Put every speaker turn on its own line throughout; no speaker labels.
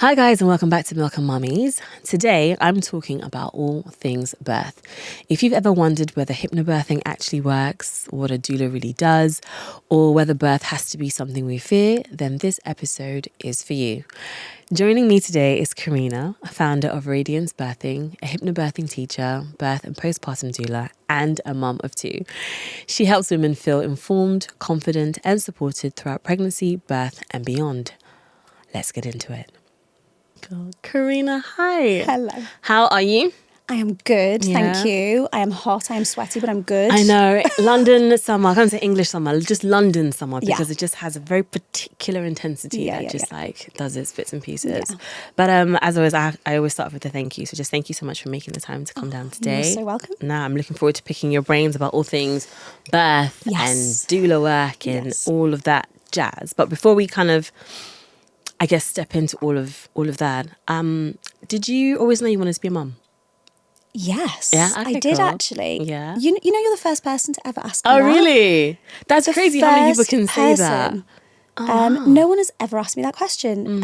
Hi guys and welcome back to Milk Mummies. Today I'm talking about all things birth. If you've ever wondered whether hypnobirthing actually works, what a doula really does, or whether birth has to be something we fear, then this episode is for you. Joining me today is Carina, a founder of Radiance Birthing, a hypnobirthing teacher, birth and postpartum doula, and a mum of two. She helps women feel informed, confident, and supported throughout pregnancy, birth, and beyond. Let's get into it. Carina, hi.
Hello.
How are you?
I am good,
Yeah.
thank you. I am hot, I am sweaty, but I'm good.
I know. London summer, I can't say English summer, just London summer, because
Yeah.
it just has a very particular intensity
Yeah,
that
yeah,
like does its bits and pieces.
Yeah.
But as always, I always start with a thank you. So just thank you so much for making the time to come down today.
You're so welcome.
Now I'm looking forward to picking your brains about all things birth
Yes.
and doula work and
Yes.
all of that jazz. But before we kind of, I guess, step into all of that, did you always know you wanted to be a mum?
Yes,
Yeah?
I
Okay,
did
cool.
actually.
Yeah.
You know you're the first person to ever ask me
Oh,
that.
really? That's
The
crazy how many people
first
can say that.
person. No one has ever asked me that question.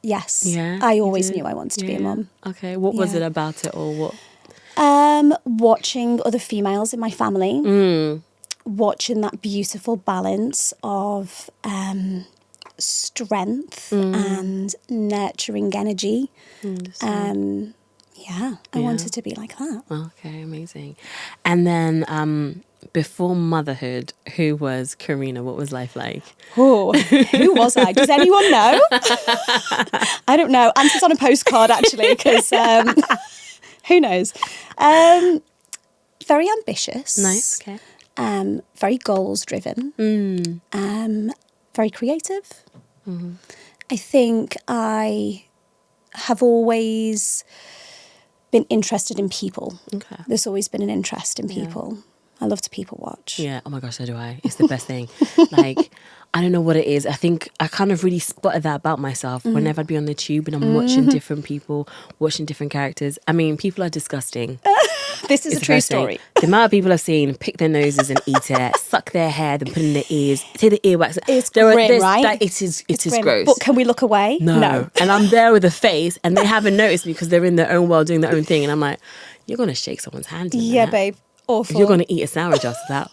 Yes,
Yeah,
I
you
always
did?
knew I wanted to be a
Yeah.
mum.
Okay, what was
Yeah.
it about it or what?
Watching other females in my family,
Mm.
watching that beautiful balance of strength and nurturing energy. Yeah, I
Yeah.
wanted to be like that.
Okay, amazing. And then before motherhood, who was Carina? What was life like?
Oh, who was I? Does anyone know? I don't know. Answers on a postcard, actually, because who knows? Very ambitious.
Nice, okay.
Very goals driven. Very creative. I think I have always been interested in people.
Okay.
There's always been an interest in people. I love to people watch.
Yeah, oh my gosh, so do I. It's the best thing. Like, I don't know what it is. I think I kind of really spotted that about myself whenever I'd be on the tube and I'm watching different people, watching different characters. I mean, people are disgusting.
This is
It's
a
the
true
first thing.
story.
The amount of people I've seen pick their noses and eat it, suck their hair, then put in their ears, take the earwax.
It's grim, right?
Like, it is
Grim.
gross.
But can we look away?
No. And I'm there with a face and they haven't noticed me because they're in their own world doing their own thing. And I'm like, you're going to shake someone's hand in
Yeah,
that.
babe. Awful.
You're going to eat a sandwich after that.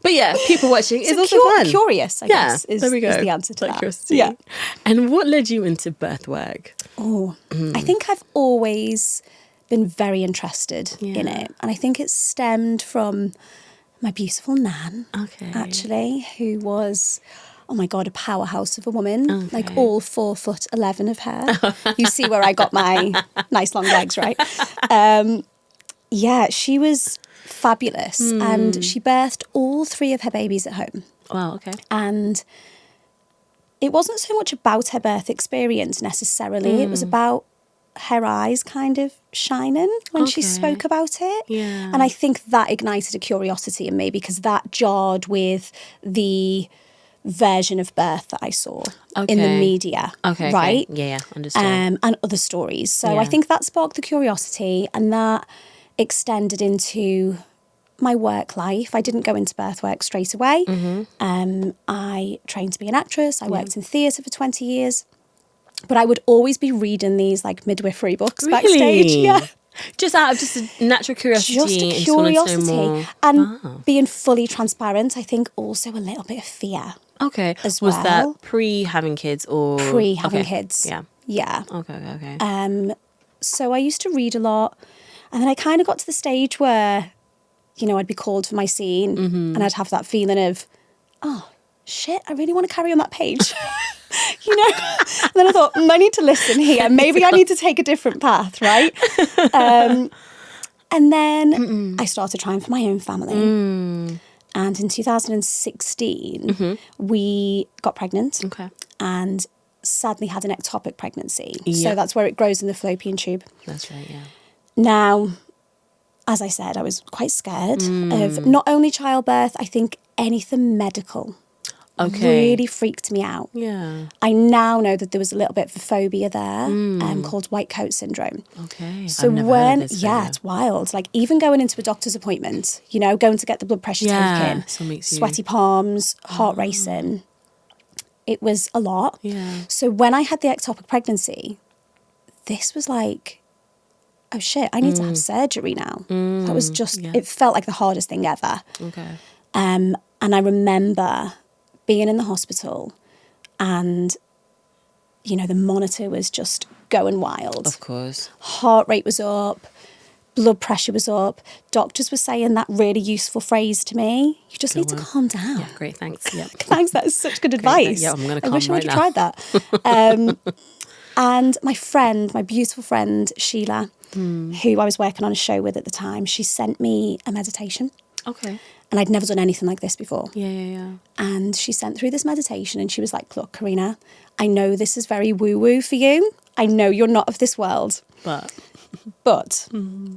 But yeah, people watching is
So
also fun.
Curious, I guess, is
there we go.
is the answer to
Like
that.
curiosity.
Yeah.
And what led you into birth work?
Oh, I think I've always been very interested in it. And I think it stemmed from my beautiful nan,
Okay.
actually, who was, oh my God, a powerhouse of a woman,
Okay.
like all 4'11" of her. You see where I got my nice long legs, right? Yeah, she was fabulous. And she birthed all three of her babies at home.
Wow, okay.
And it wasn't so much about her birth experience necessarily. It was about her eyes kind of shining when she
Okay.
spoke about it.
Yeah.
And I think that ignited a curiosity in me because that jarred with the version of birth that I saw in the
Okay.
media.
Okay.
Right?
Okay. Yeah, understood.
And other stories. So
Yeah.
I think that sparked the curiosity and that extended into my work life. I didn't go into birth work straight away. I trained to be an actress. I worked in theatre for 20 years. But I would always be reading these like midwifery books backstage.
Really?
Yeah.
Just out of just a natural curiosity.
Just a
and just wanted to know
curiosity.
more.
And being fully transparent, I think also a little bit of fear.
Okay.
as
Was
well.
that pre-having kids or?
Pre-having
Okay.
kids.
Yeah.
Yeah.
Okay.
So I used to read a lot. And then I kind of got to the stage where, you know, I'd be called for my scene and I'd have that feeling of, oh, shit, I really want to carry on that page. You know? And then I thought, I need to listen here. Maybe I need to take a different path, right? And then I started trying for my own family. And in 2016, we got pregnant
Okay.
and sadly had an ectopic pregnancy.
Yeah.
So that's where it grows in the fallopian tube.
That's right, yeah.
Now, as I said, I was quite scared of not only childbirth, I think anything medical
Okay.
really freaked me out.
Yeah.
I now know that there was a little bit of a phobia there called white coat syndrome.
Okay.
So
I've never
when,
heard of this
yeah,
phobia.
it's wild. Like even going into a doctor's appointment, you know, going to get the blood pressure
Yeah,
taken,
so it makes you-
sweaty palms, heart racing. it was a lot.
Yeah.
So when I had the ectopic pregnancy, this was like, oh shit, I need to have surgery now. That was just, it felt like the hardest thing ever.
Okay.
And I remember being in the hospital and, you know, the monitor was just going wild.
Of course.
Heart rate was up, blood pressure was up. Doctors were saying that really useful phrase to me. You just need to calm down.
Yeah, great, thanks. Yeah.
Thanks, that is such good advice.
Yeah, I'm going to calm
I wish I
right
would
now.
have tried that. And my friend, my beautiful friend, Sheila, who I was working on a show with at the time, she sent me a meditation.
Okay.
And I'd never done anything like this before.
Yeah.
And she sent through this meditation and she was like, look, Carina, I know this is very woo-woo for you. I know you're not of this world.
But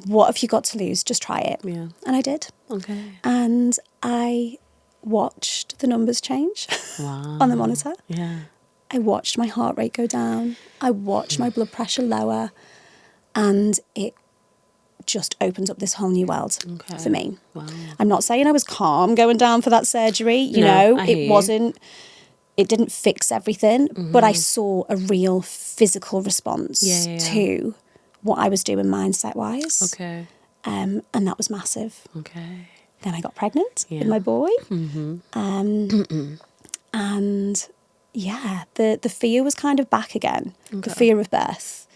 what have you got to lose? Just try it.
Yeah.
And I did.
Okay.
And I watched the numbers change
Wow.
on the monitor.
Yeah.
I watched my heart rate go down. I watched my blood pressure lower. And it just opens up this whole new world for me.
Wow.
I'm not saying I was calm going down for that surgery. You know, it didn't fix everything, but I saw a real physical response to what I was doing mindset-wise.
Okay.
And that was massive.
Okay.
Then I got pregnant with my boy. And yeah, the fear was kind of back again, the fear of birth.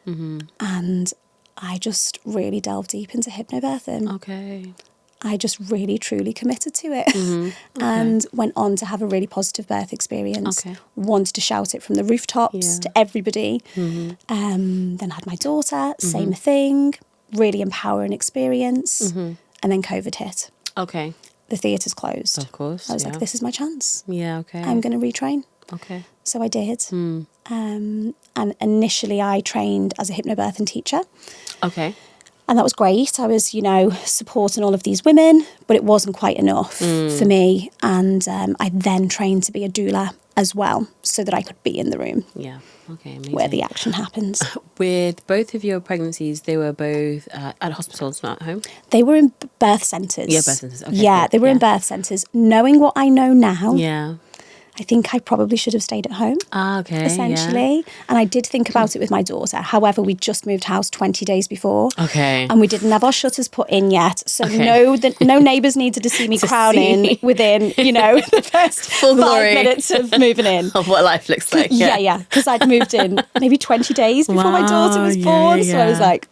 And I just really delved deep into hypnobirthing.
Okay.
I just really, truly committed to it and went on to have a really positive birth experience.
Okay.
Wanted to shout it from the rooftops to everybody. Then had my daughter, same thing, really empowering experience. And then COVID hit.
Okay.
The theatres closed.
Of course.
I was like, this is my chance.
Yeah, okay.
I'm going to retrain.
Okay.
So I did. And initially I trained as a hypnobirthing teacher.
Okay.
And that was great. I was, you know, supporting all of these women, but it wasn't quite enough for me. And I then trained to be a doula as well, so that I could be in the room.
Yeah. Okay. Amazing.
Where the action happens.
With both of your pregnancies, they were both at hospitals, not at home?
They were in birth centres.
Yeah, birth centres. Okay,
yeah,
cool.
they were in birth centres. Knowing what I know now,
Yeah.
I think I probably should have stayed at home.
Okay.
Essentially.
Yeah.
And I did think about it with my daughter. However, we just moved house 20 days before.
Okay.
And we didn't have our shutters put in yet. So
Okay.
no neighbours needed to see me crowning within, you know, the first
Full
5
glory.
minutes of moving in.
Of what life looks like.
Yeah. Because I'd moved in maybe 20 days before my daughter was born. So I was like,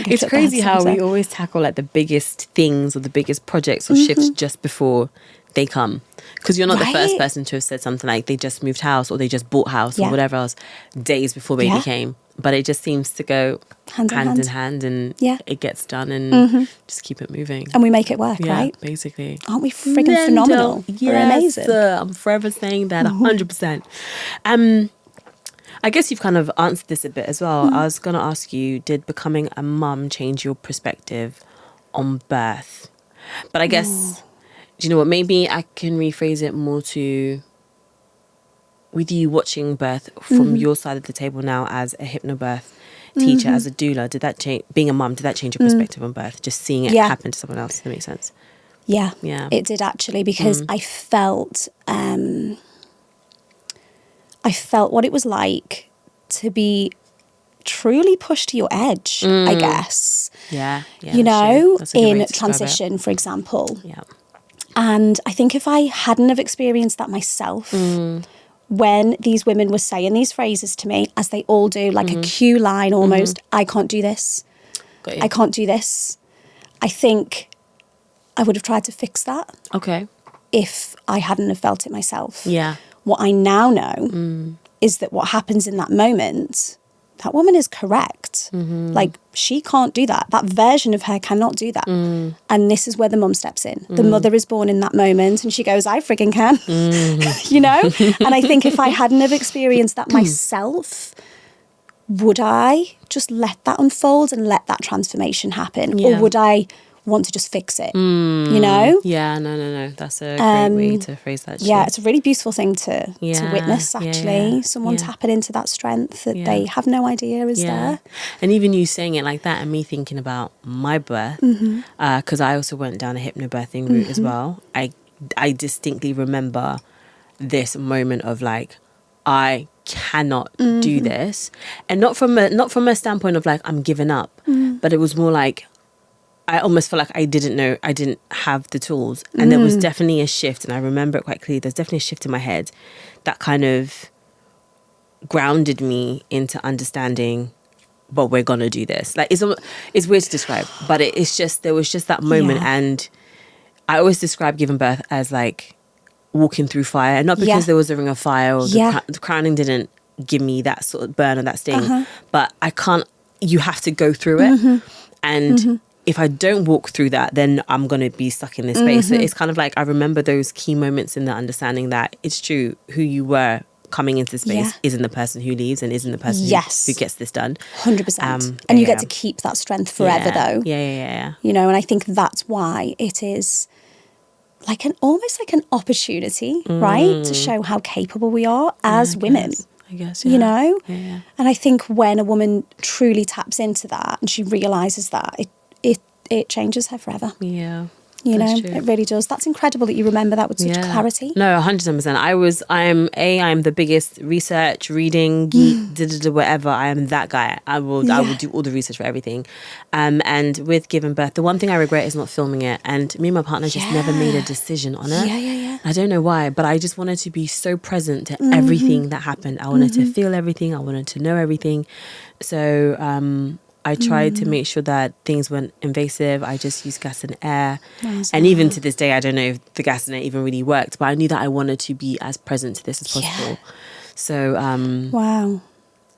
It's crazy how we always tackle like the biggest things or the biggest projects or shifts just before they come. Because you're not the first person to have said something like they just moved house or they just bought house or whatever else days before baby came. But it just seems to go hand in hand and it gets done and just keep it moving.
And we make it work, right?
Basically.
Aren't we frigging phenomenal? We're amazing.
I'm forever saying that 100%. I guess you've kind of answered this a bit as well. I was going to ask you, did becoming a mum change your perspective on birth? But I guess... Do you know what? Maybe I can rephrase it more to with you watching birth from your side of the table now as a hypnobirth teacher, as a doula. Did that change, being a mum, did that change your perspective on birth? Just seeing it happen to someone else, does that make sense?
Yeah,
Yeah.
It did actually, because I felt what it was like to be truly pushed to your edge, I guess.
Yeah.
You know,
that's a good way
in
to describe it.
transition, for example.
Yeah.
And I think if I hadn't have experienced that myself, when these women were saying these phrases to me, as they all do, like a cue line almost, I can't do this.
Got you.
I can't do this. I think I would have tried to fix that
Okay.
if I hadn't have felt it myself.
Yeah.
What I now know is that what happens in that moment, that woman is correct. Like, she can't do that. That version of her cannot do that. And this is where the mum steps in. The mother is born in that moment and she goes, I frigging can. You know? And I think if I hadn't have experienced that myself, would I just let that unfold and let that transformation happen?
Yeah.
Or would I want to just fix it? You know?
Yeah, no. That's a great way to phrase that.
Yeah, it's a really beautiful thing to witness,
Yeah,
actually.
yeah,
Someone
yeah.
tapping into that strength that they have no idea is there.
And even you saying it like that and me thinking about my birth, because I also went down a hypnobirthing route as well. I distinctly remember this moment of like, I cannot do this, and not from a standpoint of like I'm giving up, but it was more like I almost felt like I didn't have the tools, and there was definitely a shift, and I remember it quite clearly. There's definitely a shift in my head that kind of grounded me into understanding, but we're gonna do this. Like it's weird to describe, but it's just there was just that moment, and I always describe giving birth as like walking through fire, and not because there was a ring of fire or the crowning didn't give me that sort of burn or that sting, but you have to go through it, and if I don't walk through that, then I'm going to be stuck in this space. So it's kind of like I remember those key moments in the understanding that it's true, who you were coming into space isn't the person who leaves and isn't the person who gets this done.
100%. And you get to keep that strength forever though.
Yeah.
You know, and I think that's why it is like almost like an opportunity, right? To show how capable we are as women.
I guess,
you know?
Yeah.
And I think when a woman truly taps into that and she realises that, it changes her forever.
Yeah.
You know,
true.
it really does. That's incredible that you remember that with such clarity.
No, 110%. I'm the biggest research, reading, geek, whatever. I am that guy. I will do all the research for everything. And with giving birth, the one thing I regret is not filming it. And me and my partner just never made a decision on it.
Yeah.
I don't know why, but I just wanted to be so present to everything that happened. I wanted to feel everything. I wanted to know everything. So, I tried to make sure that things weren't invasive. I just used gas and air. And even to this day, I don't know if the gas and air even really worked, but I knew that I wanted to be as present to this as possible. So,
wow.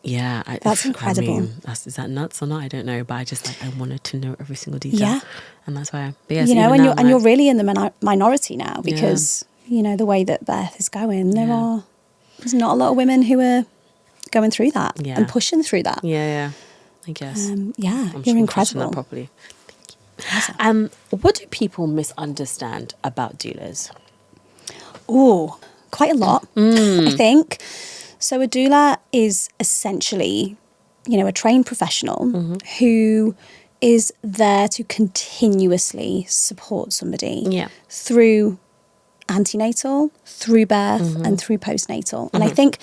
Yeah.
That's incredible.
I mean, is that nuts or not? I don't know, but I just I wanted to know every single detail.
Yeah.
And that's why, but yes,
you know, and you're really in the minority now because, you know, the way that birth is going, there's not a lot of women who are going through that and pushing through that.
Yeah. I guess.
You're incredible.
That properly. Thank you. What do people misunderstand about doulas?
Oh, quite a lot, I think. So a doula is essentially, you know, a trained professional who is there to continuously support somebody through antenatal, through birth, and through postnatal. And I think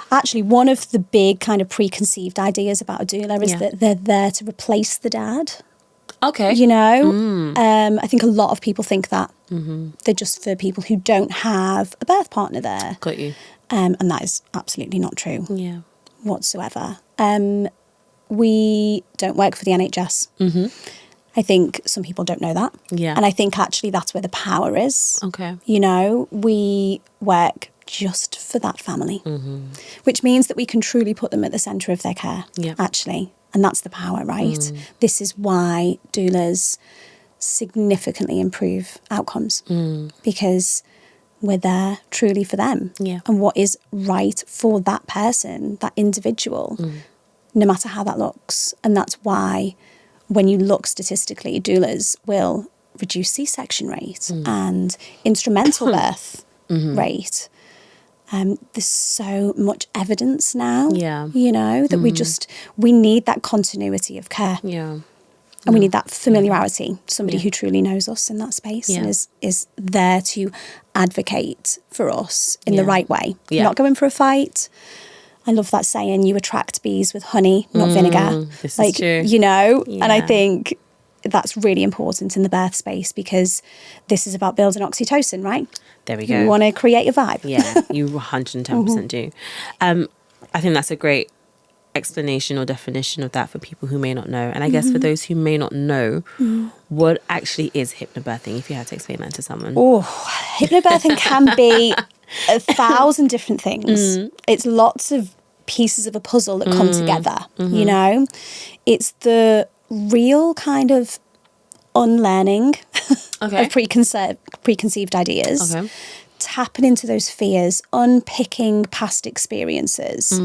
actually one of the big kind of preconceived ideas about a doula is that they're there to replace the dad.
Okay.
You know, I think a lot of people think that they're just for people who don't have a birth partner there.
Got you.
And that is absolutely not true whatsoever. We don't work for the NHS. I think some people don't know that.
Yeah.
And I think actually that's where the power is.
Okay.
You know, we work just for that family, which means that we can truly put them at the centre of their care, actually. And that's the power, right? This is why doulas significantly improve outcomes because we're there truly for them and what is right for that person, that individual, no matter how that looks. And that's why when you look statistically, doulas will reduce C-section rate and instrumental birth rate. There's so much evidence now, you know, that we need that continuity of care.
Yeah.
And we need that familiarity, somebody who truly knows us in that space and is there to advocate for us in the right way. Not going for a fight. I love that saying, you attract bees with honey, not vinegar.
This is true.
You know, and I think that's really important in the birth space because this is about building oxytocin, right?
There we go.
You want to create a vibe.
Yeah, you 110% do. I think that's a great explanation or definition of that for people who may not know. And I guess for those who may not know, what actually is hypnobirthing, if you had to explain that to someone?
Oh, hypnobirthing can be 1,000 different things. It's lots of pieces of a puzzle that come together, you know? It's the real kind of unlearning of preconceived ideas, tapping into those fears, unpicking past experiences.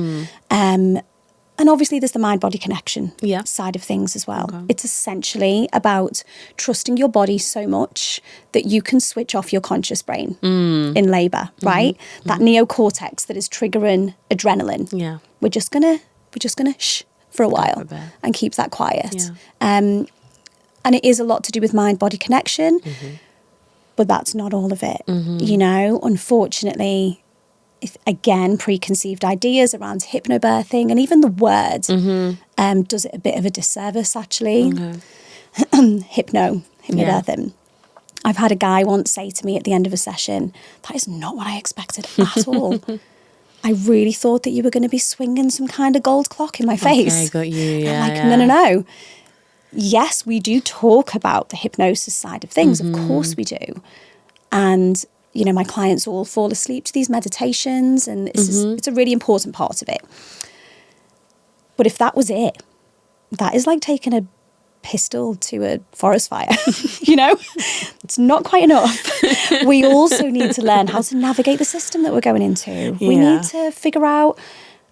And obviously there's the mind-body connection side of things as well. It's essentially about trusting your body so much that you can switch off your conscious brain in labour, right? That neocortex that is triggering adrenaline. Yeah. We're just gonna shh for a while and keep that quiet. And it is a lot to do with mind-body connection. but that's not all of it. You know, unfortunately, again, preconceived ideas around hypnobirthing and even the word does it a bit of a disservice, actually. Hypnobirthing. I've had a guy once say to me at the end of a session, that is not what I expected at all. I really thought that you were going to be swinging some kind of gold clock in my face.
Okay, got you. Yeah,
I'm like, no. Yes, we do talk about the hypnosis side of things. Of course we do. And, you know, my clients all fall asleep to these meditations, and it's a really important part of it. But if that was it, that is like taking a pistol to a forest fire. You know, it's not quite enough. We also need to learn how to navigate the system that we're going into. We need to figure out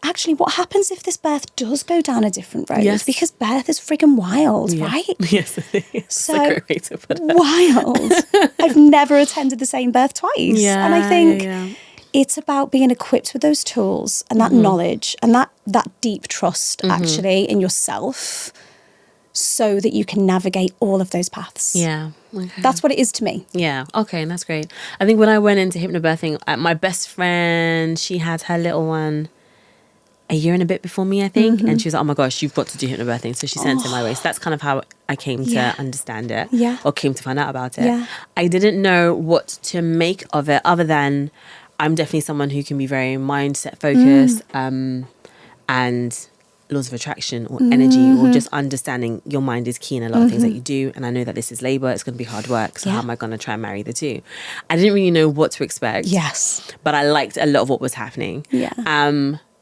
actually what happens if this birth does go down a different road, because birth is friggin' wild, right?
Yes, it is.
So
That's a great way to put it.
Wild. I've never attended the same birth twice. And I think it's about being equipped with those tools and that knowledge and that deep trust actually in yourself, so that you can navigate all of those paths.
Yeah. Okay.
That's what it is to me.
Yeah. Okay. And that's great. I think when I went into hypnobirthing, my best friend, she had her little one a year and a bit before me, I think. And she was like, oh my gosh, you've got to do hypnobirthing. So she sent it my way. So that's kind of how I came to understand it. Or came to find out about it. I didn't know what to make of it, other than I'm definitely someone who can be very mindset focused and laws of attraction or energy, or just understanding your mind is key in a lot of things that you do. And I know that this is labor, it's going to be hard work, so how am I going to try and marry the two? I didn't really know what to expect, but I liked a lot of what was happening.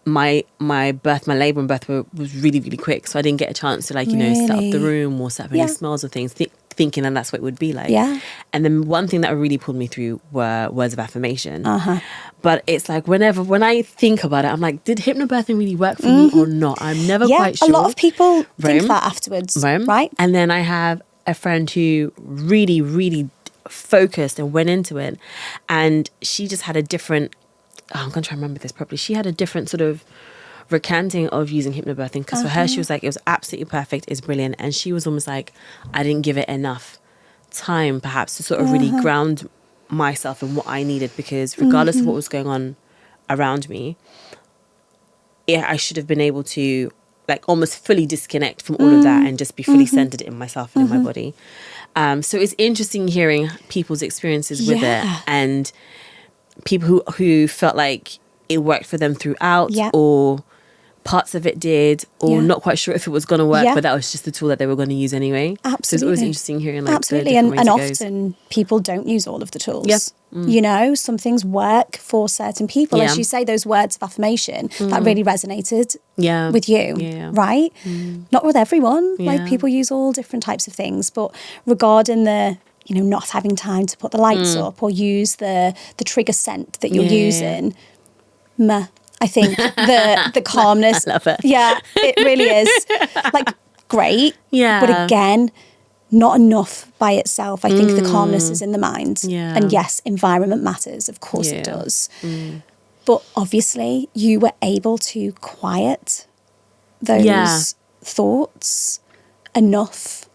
My labor and birth was really, really quick, so I didn't get a chance to set up the room or set up any smells or things, thinking that that's what it would be like. And then one thing that really pulled me through were words of affirmation. But it's like when I think about it, I'm like, did hypnobirthing really work for me or not? I'm never quite sure.
A lot of people think that afterwards, right?
And then I have a friend who really, really focused and went into it, and she just had a different, I'm going to try and remember this properly, she had a different sort of recanting of using hypnobirthing, because for her she was like, it was absolutely perfect, it's brilliant, and she was almost like, I didn't give it enough time perhaps to sort of really ground myself in what I needed, because regardless of what was going on around me, I should have been able to like almost fully disconnect from all of that and just be fully centered in myself and in my body. So it's interesting hearing people's experiences with it, and people who felt like it worked for them throughout, or parts of it did, or not quite sure if it was going to work, but that was just the tool that they were going to use anyway.
Absolutely.
So it's always interesting hearing like
absolutely,
the different
and
ways it
often people don't use all of the tools. You know, some things work for certain people. As you say, those words of affirmation that really resonated with you, right? Not with everyone. Like people use all different types of things, but regarding the not having time to put the lights up or use the trigger scent that you're using, I think the calmness.
I love it.
Yeah, it really is. Like, great.
Yeah.
But again, not enough by itself. I think the calmness is in the mind.
Yeah.
And yes, environment matters. Of course it does. But obviously, you were able to quiet those thoughts enough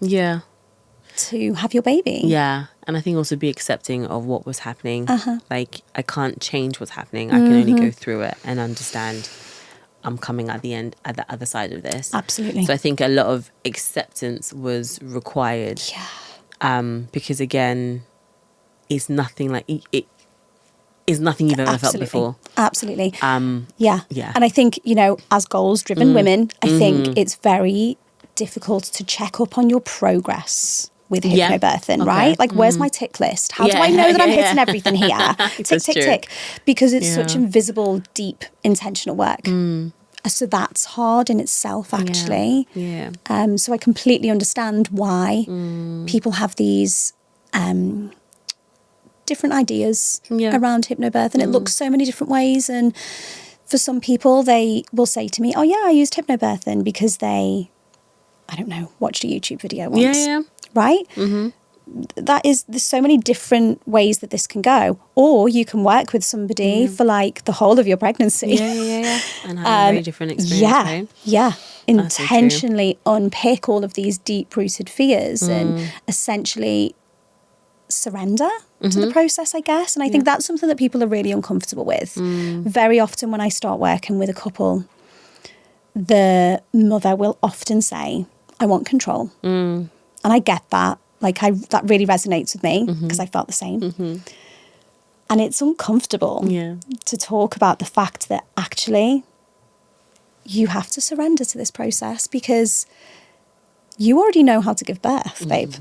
to have your baby.
Yeah. And I think also be accepting of what was happening. Like, I can't change what's happening. I can only go through it and understand I'm coming at the other side of this.
Absolutely.
So I think a lot of acceptance was required. Because again, it's nothing like it is nothing you've ever felt before.
Absolutely.
Yeah.
And I think, as goals-driven women, I think it's very difficult to check up on your progress with hypnobirthing, right? Like, where's my tick list? How do I know that I'm hitting everything here? Tick. Because it's such invisible, deep, intentional work. So that's hard in itself, actually. So I completely understand why people have these different ideas around hypnobirthing. It looks so many different ways. And for some people, they will say to me, oh yeah, I used hypnobirthing because they, I don't know, watched a YouTube video once. Right? There's so many different ways that this can go. Or you can work with somebody for like the whole of your pregnancy.
And have a very different experience, right?
Intentionally unpick all of these deep-rooted fears and essentially surrender to the process, I guess. And I think that's something that people are really uncomfortable with. Very often when I start working with a couple, the mother will often say, I want control. And I get that. Like, that really resonates with me because I felt the same. And it's uncomfortable to talk about the fact that actually you have to surrender to this process because you already know how to give birth, babe.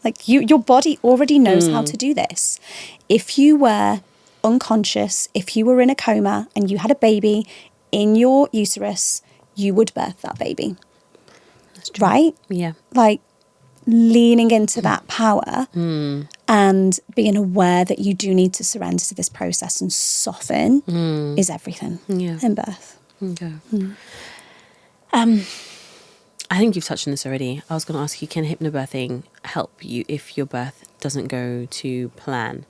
Like, your body already knows how to do this. If you were unconscious, if you were in a coma and you had a baby in your uterus, you would birth that baby.
That's true.
Right?
Yeah.
Like, leaning into that power and being aware that you do need to surrender to this process and soften is everything in birth.
Okay. I think you've touched on this already. I was going to ask you, can hypnobirthing help you if your birth doesn't go to plan?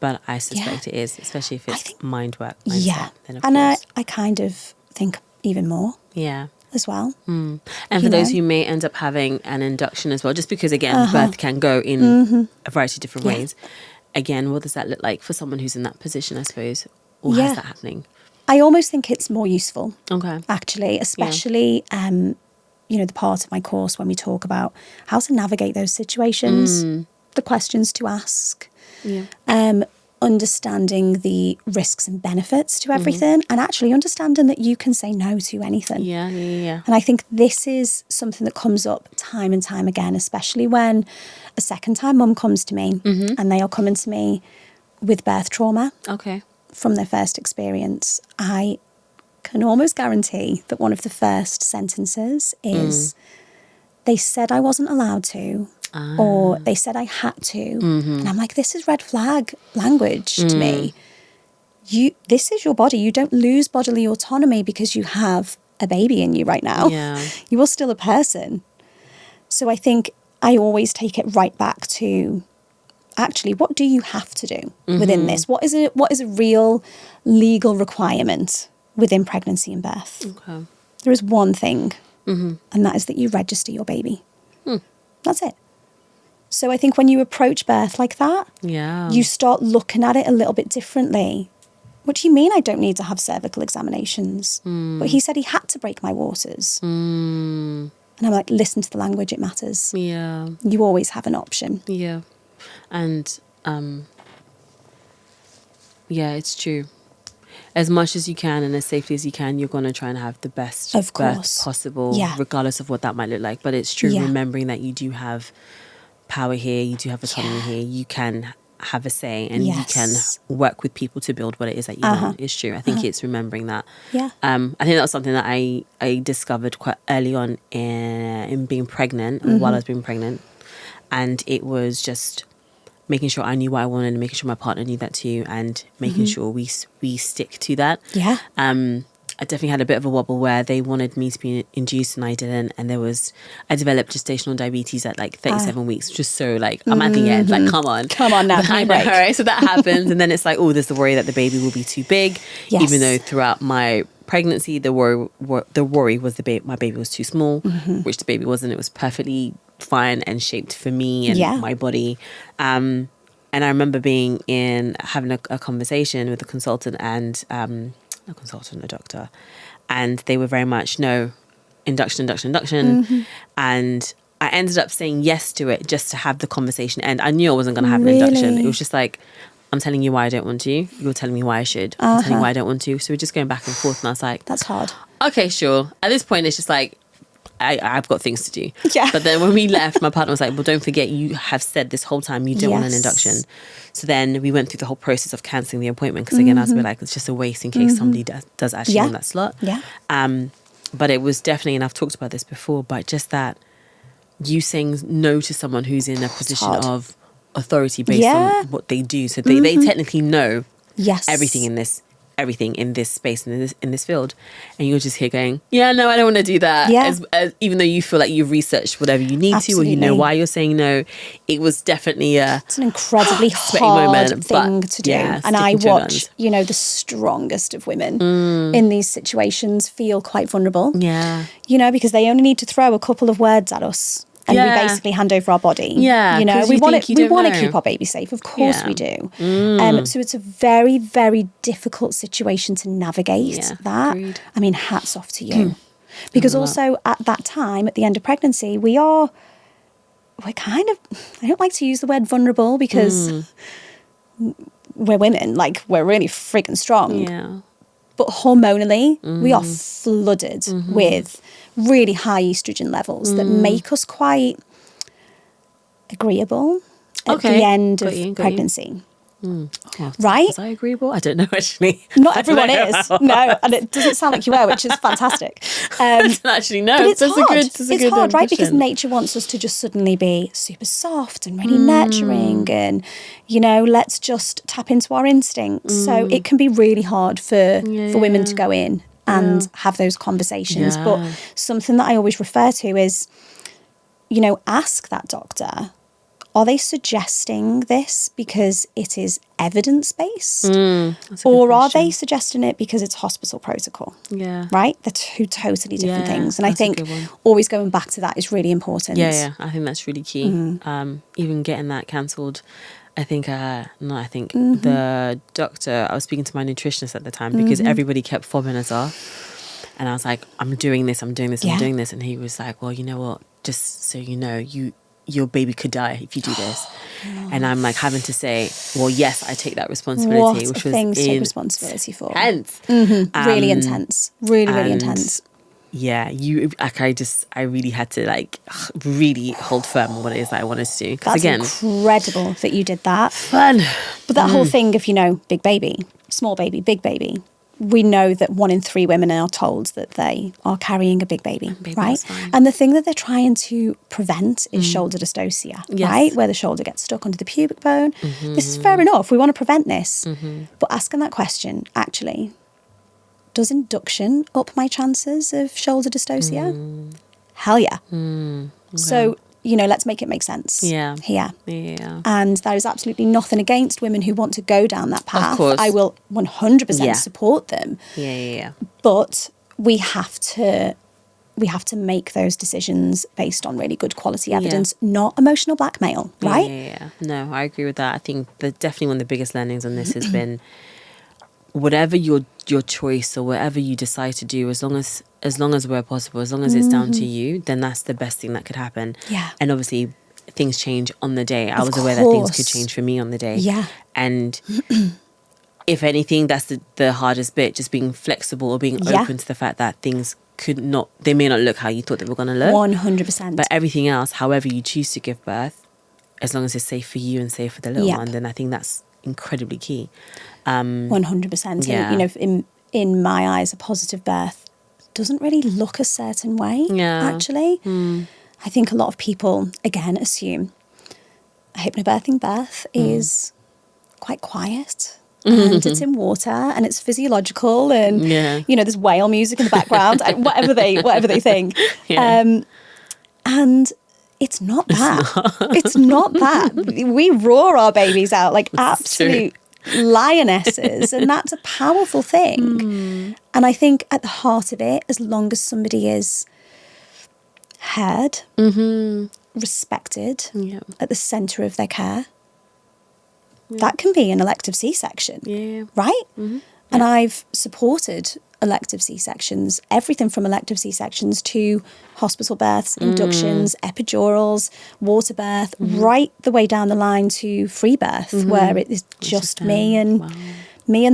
But I suspect it is, especially if it's mind work.
Yeah.
Then of
and
course.
I kind of think even more.
Yeah.
As well.
And for those who may end up having an induction as well, just because, again, birth can go in a variety of different ways. Again, what does that look like for someone who's in that position, I suppose? Or has that happening?
I almost think it's more useful,
Okay.
actually, especially, the part of my course when we talk about how to navigate those situations, the questions to ask. Understanding the risks and benefits to everything and actually understanding that you can say no to anything.
Yeah.
And I think this is something that comes up time and time again, especially when a second-time mum comes to me and they are coming to me with birth trauma from their first experience. I can almost guarantee that one of the first sentences is, they said I wasn't allowed to, or they said I had to. And I'm like, this is red flag language to me. This is your body. You don't lose bodily autonomy because you have a baby in you right now.
Yeah.
You are still a person. So I think I always take it right back to, actually, what do you have to do within this? What is a real legal requirement within pregnancy and birth?
Okay.
There is one thing, and that is that you register your baby. That's it. So I think when you approach birth like that, you start looking at it a little bit differently. What do you mean I don't need to have cervical examinations? But he said he had to break my waters. And I'm like, listen to the language, it matters.
Yeah.
You always have an option.
Yeah. And, it's true. As much as you can and as safely as you can, you're going to try and have the best birth possible, regardless of what that might look like. But it's true, remembering that you do have power here, you do have autonomy here, you can have a say and you can work with people to build what it is that you want. It's true. I think it's remembering that. I think that was something that I discovered quite early on in being pregnant, while I was being pregnant. And it was just making sure I knew what I wanted and making sure my partner knew that too, and making sure we stick to that. I definitely had a bit of a wobble where they wanted me to be induced and I didn't, and I developed gestational diabetes at like 37 weeks, just so like I'm at the end, like come on now, I know, right? So that happens, and then it's like, oh, there's the worry that the baby will be too big, even though throughout my pregnancy the worry was my baby was too small, which the baby wasn't. It was perfectly fine and shaped for me and my body. And I remember having a conversation with a consultant and a doctor, and they were very much induction. And I ended up saying yes to it just to have the conversation end. I knew I wasn't going to have an induction. It was just like, I'm telling you why I don't want to, you're telling me why I should, I'm telling you why I don't want to, so we're just going back and forth. And I was like,
that's hard.
Okay, sure. At this point it's just like, I've got things to do.
Yeah.
But then when we left, my partner was like, well, don't forget, you have said this whole time you don't want an induction. So then we went through the whole process of cancelling the appointment, because again, I was a bit like, it's just a waste in case somebody does actually want that slot. Yeah. But it was definitely, and I've talked about this before, but just that you saying no to someone who's in a position of authority based on what they do. So they technically know everything in this space, in this field, and you're just here going, I don't want to do that. As even though you feel like you've researched whatever you need to, or you know why you're saying no. It was definitely it's
an incredibly hard thing to do. And I watch, the strongest of women in these situations feel quite vulnerable. Because they only need to throw a couple of words at us and we basically hand over our body.
Yeah,
you know,
'cause
we
you
want
think
to
you don't know.
keep our baby safe. Of course
Yeah.
we do. So it's a very, very difficult situation to navigate that.
Agreed.
I mean, hats off to you. Because also at that time, at the end of pregnancy, we're kind of, I don't like to use the word vulnerable because we're women, like we're really freaking strong.
Yeah.
But hormonally, we are flooded with really high estrogen levels that make us quite agreeable at the end of pregnancy. Right?
Was I agreeable? I don't know, actually.
Not everyone is. No, and it doesn't sound like you were, which is fantastic.
I don't actually know.
But it's hard.
It's
hard, right? Because nature wants us to just suddenly be super soft and really nurturing and, you know, let's just tap into our instincts. So it can be really hard for women to go in and have those conversations.
Yeah.
But something that I always refer to is, you know, ask that doctor, are they suggesting this because it is evidence-based? Or are they suggesting it because it's hospital protocol?
Yeah.
Right? They're two totally different things. And I
that's a
think
good one.
always going back to that is really important.
Yeah. I think that's really key. Even getting that cancelled. I think, the doctor, I was speaking to my nutritionist at the time because everybody kept fobbing us off. And I was like, I'm doing this. And he was like, well, you know what? Just so you know, your baby could die if you do this. And I'm like having to say, well, yes, I take that responsibility.
What
which
a
was
thing to take responsibility for.
Intense.
Really intense. Really intense.
Yeah, I really had to like really hold firm on what it is that I wanted to do.
That's incredible that you did that.
Fun.
But that whole thing of, you know, big baby, small baby, big baby, we know that 1 in 3 women are told that they are carrying a big baby, right? And the thing that they're trying to prevent is shoulder dystocia, right? Where the shoulder gets stuck under the pubic bone. This is fair enough. We want to prevent this. But asking that question, actually, does induction up my chances of shoulder dystocia? Hell yeah. Okay. So, you know, let's make it make sense here.
Yeah.
And there is absolutely nothing against women who want to go down that path.
Of course.
I will 100% support them.
Yeah.
But we have to make those decisions based on really good quality evidence, not emotional blackmail, right?
Yeah. No, I agree with that. I think that definitely one of the biggest learnings on this has been whatever your choice or whatever you decide to do, as long as where possible, as long as it's down to you, then that's the best thing that could happen.
Yeah.
And obviously things change on the day. I was aware that things could change for me on the day.
Yeah.
And if anything, that's the hardest bit, just being flexible or being open to the fact that things they may not look how you thought they were going to look.
100%.
But everything else, however you choose to give birth, as long as it's safe for you and safe for the little one, then I think that's incredibly key.
100%.
Yeah.
And, you know, in my eyes, a positive birth doesn't really look a certain way, actually. I think a lot of people, again, assume a hypnobirthing birth is quite quiet and it's in water and it's physiological and, you know, there's whale music in the background, whatever they think. And it's not that. It's not that. We roar our babies out like absolute lionesses, and that's a powerful thing. And I think at the heart of it, as long as somebody is heard, respected, at the centre of their care, that can be an elective C-section, right? And I've supported elective C-sections, everything from elective C-sections to hospital births, inductions, epidurals, water birth, right the way down the line to free birth, where it is just me and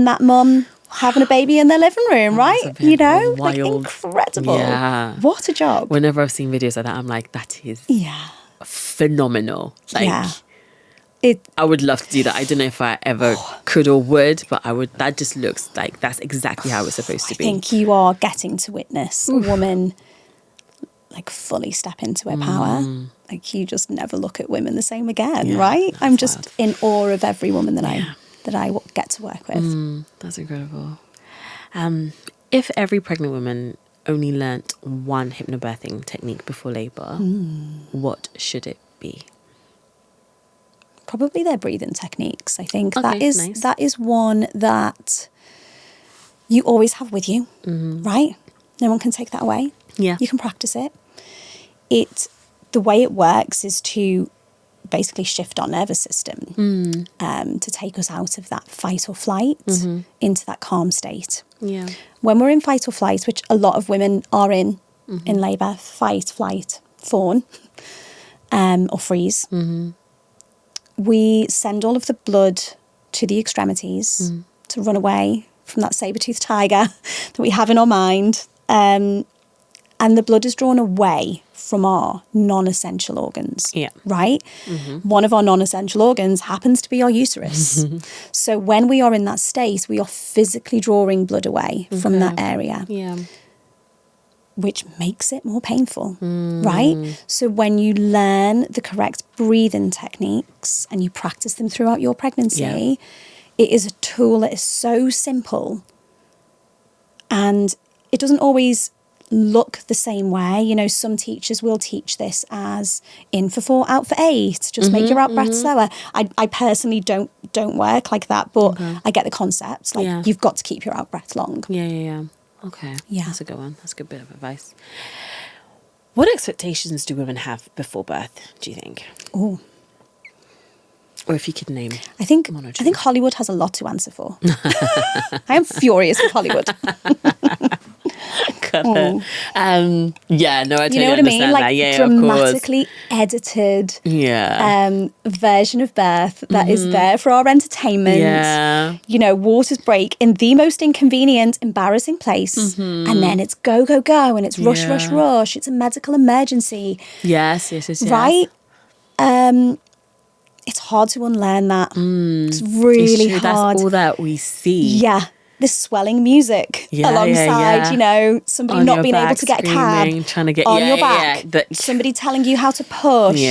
that mum having a baby in their living room, right? You know, like incredible.
Yeah.
What a job.
Whenever I've seen videos like that, I'm like, that is phenomenal. Like, I would love to do that. I don't know if I ever could or would, but I would. That just looks like that's exactly how it's supposed to be.
I think you are getting to witness a woman like fully step into her power. Like you just never look at women the same again, right? I'm just in awe of every woman that I get to work with.
That's incredible. If every pregnant woman only learnt one hypnobirthing technique before labour, what should it be?
Probably their breathing techniques. I think that is one that you always have with you, right? No one can take that away.
Yeah.
You can practice it. It the way it works is to basically shift our nervous system to take us out of that fight or flight into that calm state.
Yeah.
When we're in fight or flight, which a lot of women are in labour, fight, flight, fawn, or freeze, we send all of the blood to the extremities to run away from that saber-toothed tiger that we have in our mind. And the blood is drawn away from our non-essential organs, right? One of our non-essential organs happens to be our uterus. So when we are in that state, we are physically drawing blood away from that area, which makes it more painful, right? So when you learn the correct breathing techniques and you practice them throughout your pregnancy, it is a tool that is so simple, and it doesn't always look the same way. You know, some teachers will teach this as in for 4, out for 8, just make your out breath slower. I personally don't work like that, but I get the concept. Like, you've got to keep your out breath long.
Okay.
Yeah.
That's a good one. That's a good bit of advice. What expectations do women have before birth, do you think?
Oh,
or if you could name
I think
one or two.
I think Hollywood has a lot to answer for. I am furious with Hollywood.
Yeah, no, I totally
You know what I mean?
understand
Like,
that. Yeah,
dramatically edited version of birth that is there for our entertainment.
Yeah.
You know, waters break in the most inconvenient, embarrassing place. And then it's go, go, go. And it's rush, rush, rush. It's a medical emergency.
Yes.
Right? It's hard to unlearn that. It's really hard.
That's all that we see.
Yeah. This swelling music alongside, you know, somebody
on
not
your
being able
back,
to get a
screaming,
cab
trying to get
on your back, somebody telling you how to push,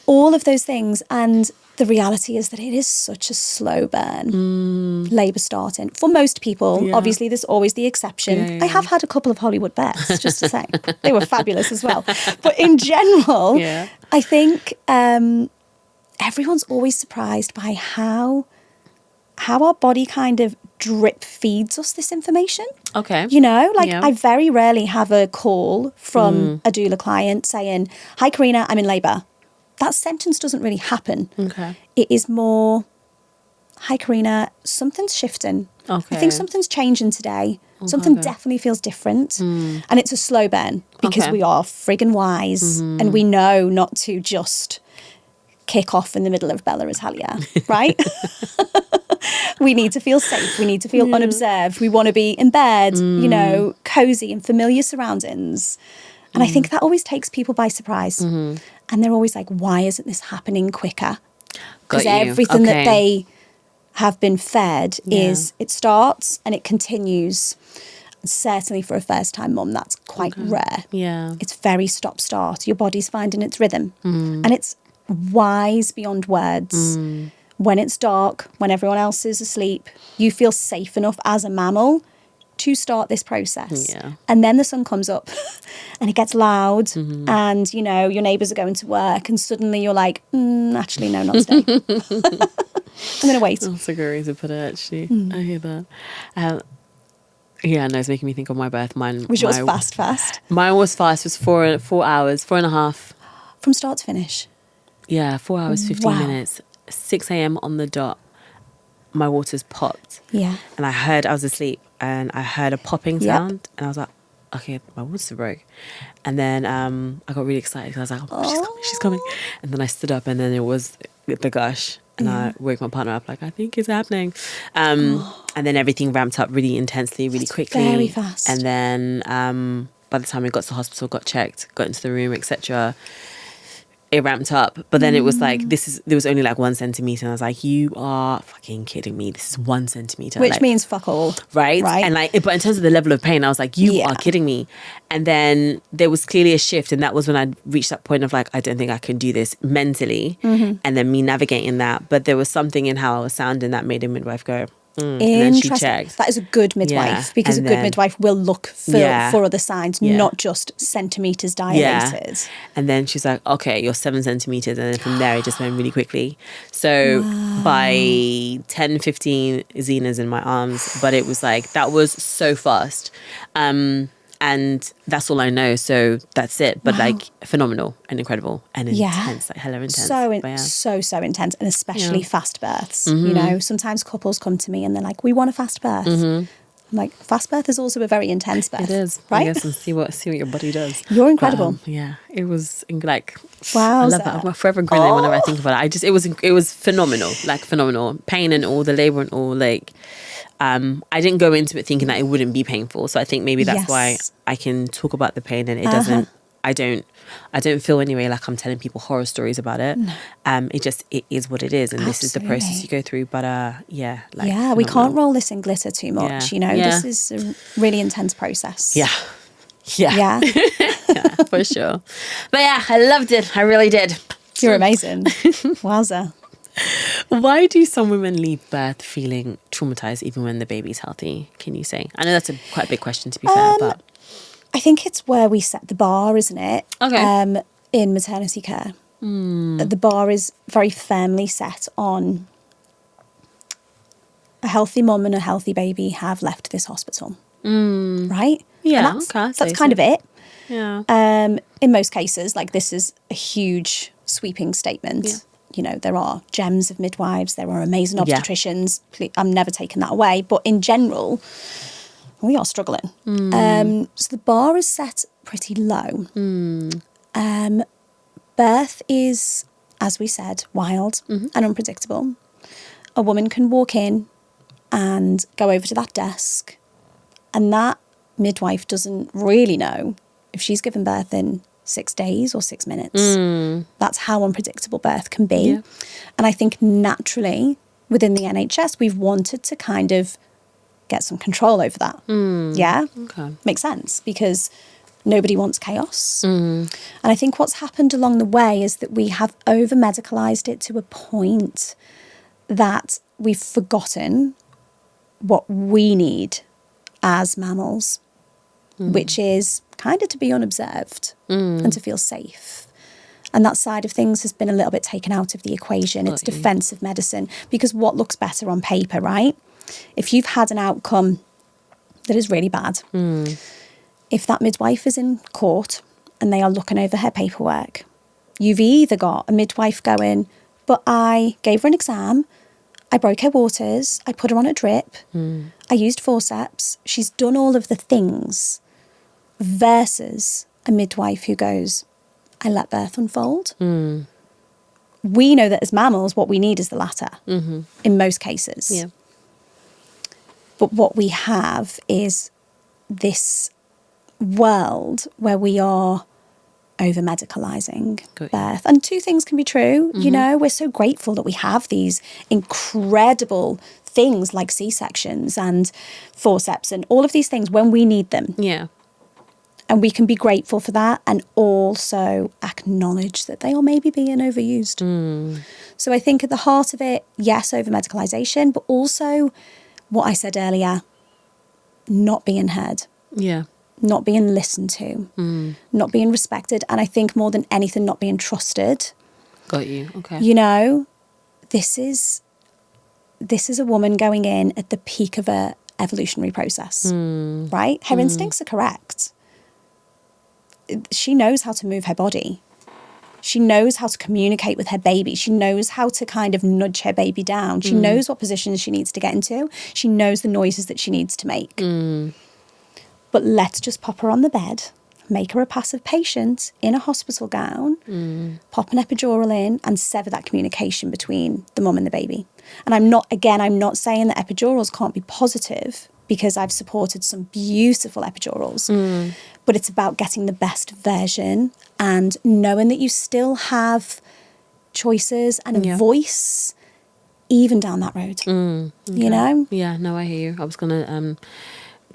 all of those things. And the reality is that it is such a slow burn, labour starting. For most people, obviously there's always the exception. I have had a couple of Hollywood births, just to say. They were fabulous as well. But in general, I think everyone's always surprised by how our body kind of drip feeds us this information.
Okay.
You know, like I very rarely have a call from a doula client saying, "Hi, Carina, I'm in labour." That sentence doesn't really happen.
Okay.
It is more, "Hi, Carina, something's shifting.
Okay.
I think something's changing today. Something definitely feels different." And it's a slow burn because we are friggin' wise and we know not to just kick off in the middle of Bella Italia, right? We need to feel safe. We need to feel unobserved. We want to be in bed, you know, cozy in familiar surroundings. And I think that always takes people by surprise. And they're always like, why isn't this happening quicker? Because everything that they have been fed is it starts and it continues. Certainly for a first-time mum, that's quite rare.
Yeah.
It's very stop-start. Your body's finding its rhythm. And it's wise beyond words. When it's dark, when everyone else is asleep, you feel safe enough as a mammal to start this process. And then the sun comes up and it gets loud and, you know, your neighbours are going to work and suddenly you're like, actually, no, not today. I'm going to wait.
That's a good way to put it, actually. I hear that. No, it's making me think of my birth.
Was yours fast?
Mine was fast. It was 4 hours, 4.5.
From start to finish?
Yeah, 4 hours, 15 minutes. 6 a.m. on the dot, my waters popped.
Yeah.
And I was asleep and I heard a popping sound and I was like, okay, my waters broke. And then I got really excited because I was like, she's coming. And then I stood up and then it was the gush. And I woke my partner up like, I think it's happening. And then everything ramped up really intensely, really quickly.
Very fast.
And then by the time we got to the hospital, got checked, got into the room, etc., it ramped up. But then it was like, there was only like 1 centimetre. And I was like, you are fucking kidding me. This is 1 centimetre.
Which
like,
means fuck all.
Right? And like, but in terms of the level of pain, I was like, you are kidding me. And then there was clearly a shift. And that was when I reached that point of like, I don't think I can do this mentally. And then me navigating that. But there was something in how I was sounding that made a midwife go, and then she checked.
That is a good midwife because a good midwife will look for other signs, not just centimetres dilated.
And then she's like, okay, you're 7 centimetres. And then from there, it just went really quickly. So by 10, 15, Zena's in my arms. But it was like, that was so fast. And And that's all I know. So that's it. But like phenomenal and incredible and intense, like hella intense.
So intense. And especially fast births. You know, sometimes couples come to me and they're like, we want a fast birth. I'm like, fast birth is also a very intense birth.
It is.
Right?
I guess, and see what your body does.
You're incredible.
But, yeah. It was like,
wow.
I love that. I'm forever grinning whenever I think about it. It was phenomenal. Like phenomenal. Pain and all, the labor and all, like, I didn't go into it thinking that it wouldn't be painful. So I think maybe that's why I can talk about the pain and it doesn't, I don't feel anyway like I'm telling people horror stories about it. No. It is what it is. And this is the process you go through. But phenomenal.
We can't roll this in glitter too much, you know. This is a really intense process. Yeah,
for sure. But yeah, I loved it. I really did.
You're amazing. Wowza.
Why do some women leave birth feeling traumatized even when the baby's healthy? Can you say? I know that's quite a big question, to be fair, but
I think it's where we set the bar, isn't it?
Okay.
In maternity care, the bar is very firmly set on a healthy mum and a healthy baby have left this hospital, right?
Yeah,
and that's kind of it.
Yeah.
In most cases, like this is a huge sweeping statement. Yeah. You know, there are gems of midwives, there are amazing obstetricians. I'm never taking that away. But in general, we are struggling. So the bar is set pretty low. Birth is, as we said, wild and unpredictable. A woman can walk in and go over to that desk, and that midwife doesn't really know if she's given birth in 6 days or 6 minutes. That's how unpredictable birth can be. Yeah. And I think naturally within the NHS, we've wanted to kind of get some control over that. Yeah?
Okay.
Makes sense because nobody wants chaos. And I think what's happened along the way is that we have over-medicalised it to a point that we've forgotten what we need as mammals, which is kind of to be unobserved and to feel safe. And that side of things has been a little bit taken out of the equation. It's defensive medicine because what looks better on paper, right? If you've had an outcome that is really bad, if that midwife is in court and they are looking over her paperwork, you've either got a midwife going, but I gave her an exam, I broke her waters, I put her on a drip, I used forceps, she's done all of the things, versus a midwife who goes, I let birth unfold. We know that as mammals, what we need is the latter in most cases.
Yeah.
But what we have is this world where we are over-medicalising birth. And two things can be true. You know, we're so grateful that we have these incredible things like C-sections and forceps and all of these things when we need them.
Yeah.
And we can be grateful for that and also acknowledge that they are maybe being overused. So I think at the heart of it, yes, over-medicalisation, but also what I said earlier, not being heard. Yeah. Not being listened to. Not being respected. And I think more than anything, not being trusted.
Got you. Okay.
You know, this is a woman going in at the peak of her evolutionary process, right? Her instincts are correct. She knows how to move her body. She knows how to communicate with her baby. She knows how to kind of nudge her baby down. She knows what positions she needs to get into. She knows the noises that she needs to make. But let's just pop her on the bed, make her a passive patient in a hospital gown, pop an epidural in and sever that communication between the mum and the baby. And I'm not saying that epidurals can't be positive because I've supported some beautiful epidurals. But it's about getting the best version and knowing that you still have choices and a voice even down that road. Okay. You know?
Yeah, no, I hear you. I was going to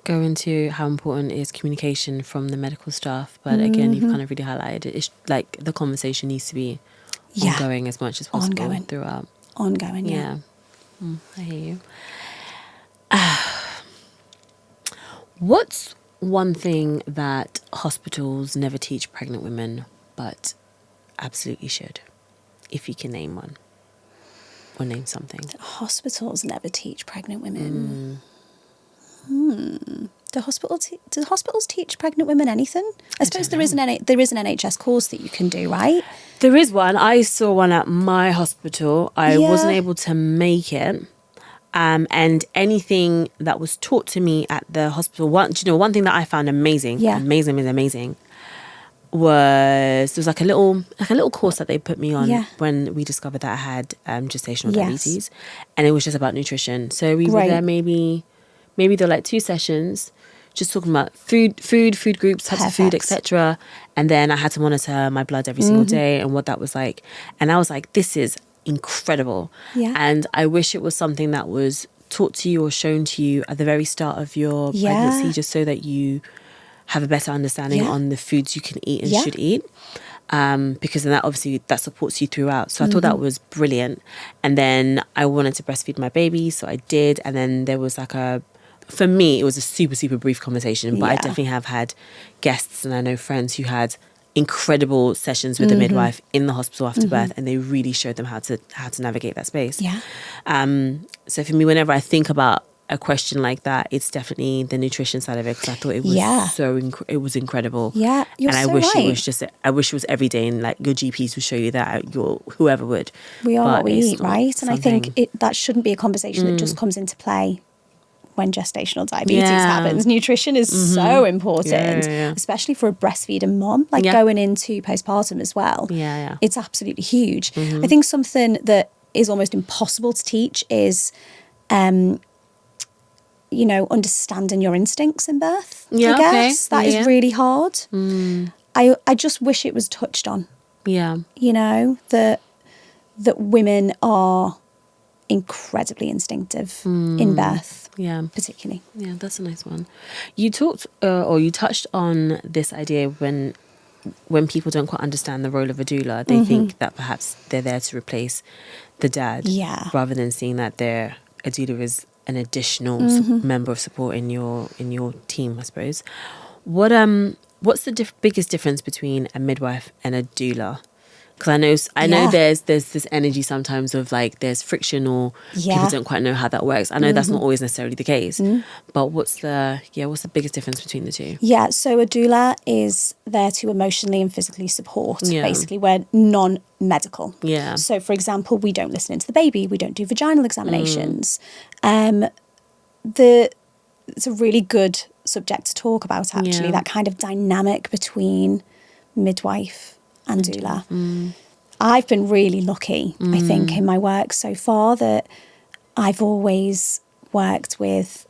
go into how important is communication from the medical staff. But again, you've kind of really highlighted it. It's like the conversation needs to be ongoing as much as possible throughout.
Ongoing, yeah.
I hear you. What's one thing that hospitals never teach pregnant women but absolutely should, if you can name one or name something?
Hospitals never teach pregnant women. Do hospitals teach pregnant women anything? I suppose there is an NHS course that you can do, right?
There is one. I saw one at my hospital. I wasn't able to make it. And anything that was taught to me at the hospital, one thing that I found amazing, amazing, was there was like a little course that they put me on when we discovered that I had gestational diabetes, and it was just about nutrition. So we were there maybe there were like 2 sessions, just talking about food groups, types of food, etc. And then I had to monitor my blood every single day and what that was like. And I was like, this is incredible. Yeah. And I wish it was something that was taught to you or shown to you at the very start of your pregnancy, just so that you have a better understanding on the foods you can eat and should eat. Because then that supports you throughout. So I thought that was brilliant. And then I wanted to breastfeed my baby, so I did. And then there was for me, it was a super, super brief conversation, but I definitely have had guests and I know friends who had incredible sessions with the midwife in the hospital after birth, and they really showed them how to navigate that space. Yeah. So for me, whenever I think about a question like that, it's definitely the nutrition side of it, because I thought it was it was incredible. Yeah, and I wish it was every day, and like your GPs would show you that, whoever would.
We are what we eat, right? And I think that shouldn't be a conversation that just comes into play when gestational diabetes happens. Nutrition is so important, especially for a breastfeeding mom, going into postpartum as well. Yeah. It's absolutely huge. I think something that is almost impossible to teach is, understanding your instincts in birth. I guess that is really hard. I just wish it was touched on. Yeah. That women are incredibly instinctive in birth. Yeah, particularly.
Yeah, that's a nice one. You talked you touched on this idea when people don't quite understand the role of a doula, they think that perhaps they're there to replace the dad, rather than seeing that a doula is an additional member of support in your team, I suppose. What's the biggest difference between a midwife and a doula? Because I know there's this energy sometimes of like there's friction, or people don't quite know how that works. I know that's not always necessarily the case, but what's the biggest difference between the two?
Yeah, so a doula is there to emotionally and physically support. Basically, we're non-medical. Yeah. So, for example, we don't listen into the baby, we don't do vaginal examinations. It's a really good subject to talk about, actually, that kind of dynamic between midwife and doula. I've been really lucky, I think, in my work so far, that I've always worked with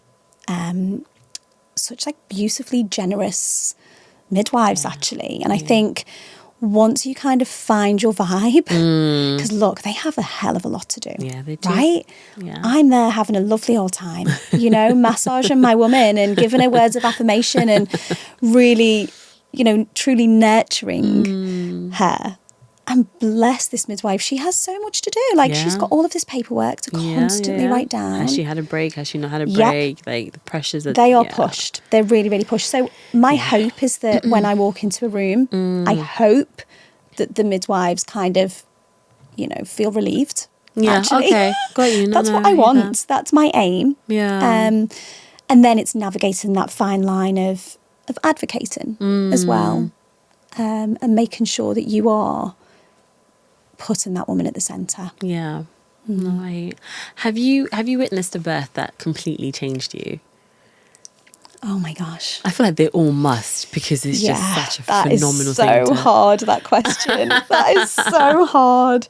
such beautifully generous midwives, actually. And I think once you kind of find your vibe, because look, they have a hell of a lot to do. Yeah, they do. Right? Yeah. I'm there having a lovely old time, massaging my woman and giving her words of affirmation and really, truly nurturing her. And bless this midwife, she has so much to do. She's got all of this paperwork to constantly write down.
Has she had a break? Has she not had a break? The pressures
they are pushed. They're really, really pushed. So my hope is that when I walk into a room, I hope that the midwives kind of, feel relieved. Yeah, actually. Okay, got you. That's what I want. That's my aim. Yeah. And then it's navigating that fine line of advocating as well, and making sure that you are putting that woman at the centre. Yeah. Right. Have you witnessed a birth that completely changed you? Oh my gosh.
I feel like they all must, because it's just such a phenomenal thing.
That is so hard, that question. That is so hard.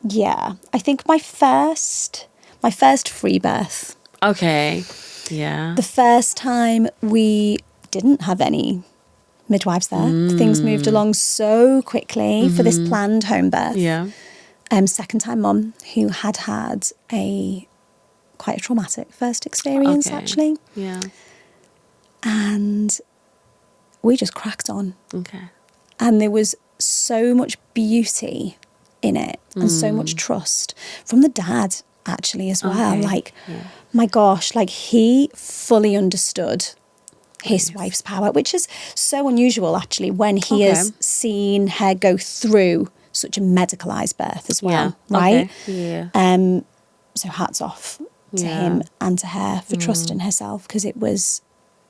Yeah, I think my first free birth.
Okay. Yeah.
The first time we didn't have any midwives there. Things moved along so quickly for this planned home birth. Yeah. Second time mum who had quite a traumatic first experience, actually. Yeah. And we just cracked on. Okay. And there was so much beauty in it and so much trust from the dad, actually, as well. My gosh, he fully understood his wife's power, which is so unusual, actually, when he has seen her go through such a medicalized birth as well, right? Okay. Yeah. So hats off to him and to her for trusting herself, because it was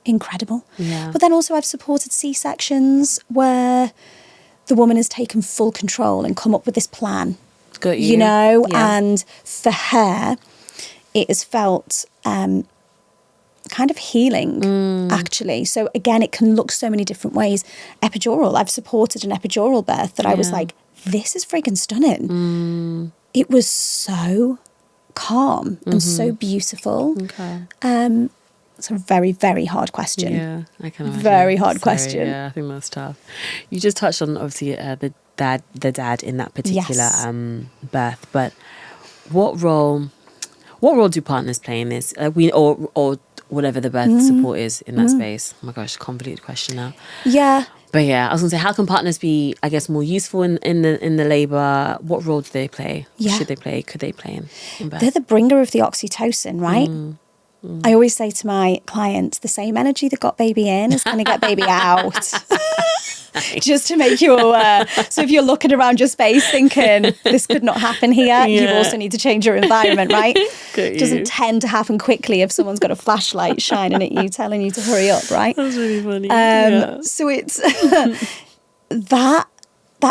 incredible.
Yeah.
But then also I've supported C-sections where the woman has taken full control and come up with this plan.
Got you.
You know,
Yeah.
and for her, it has felt kind of healing, actually. So again, it can look so many different ways. Epidural, I've supported an epidural birth that I was like, this is freaking stunning. It was so calm and so beautiful.
Okay.
It's a very, very hard question.
Yeah, I can imagine.
Very hard
So,
question.
Yeah, I think that's tough. You just touched on obviously the dad in that particular
Yes.
birth, but what role do partners play in this? Or whatever the birth support is in that space. Oh my gosh, convoluted question now.
Yeah.
But yeah, I was gonna say, how can partners be, I guess, more useful in the labour? What role do they play?
Yeah.
Should they play? Could they play in birth?
They're the bringer of the oxytocin, right? I always say to my clients, the same energy that got baby in is going to get baby out. Just to make you aware. So if you're looking around your space thinking, this could not happen here, you also need to change your environment, right? It doesn't tend to happen quickly if someone's got a flashlight shining at you, telling you to hurry up, right?
That's really funny.
So it's that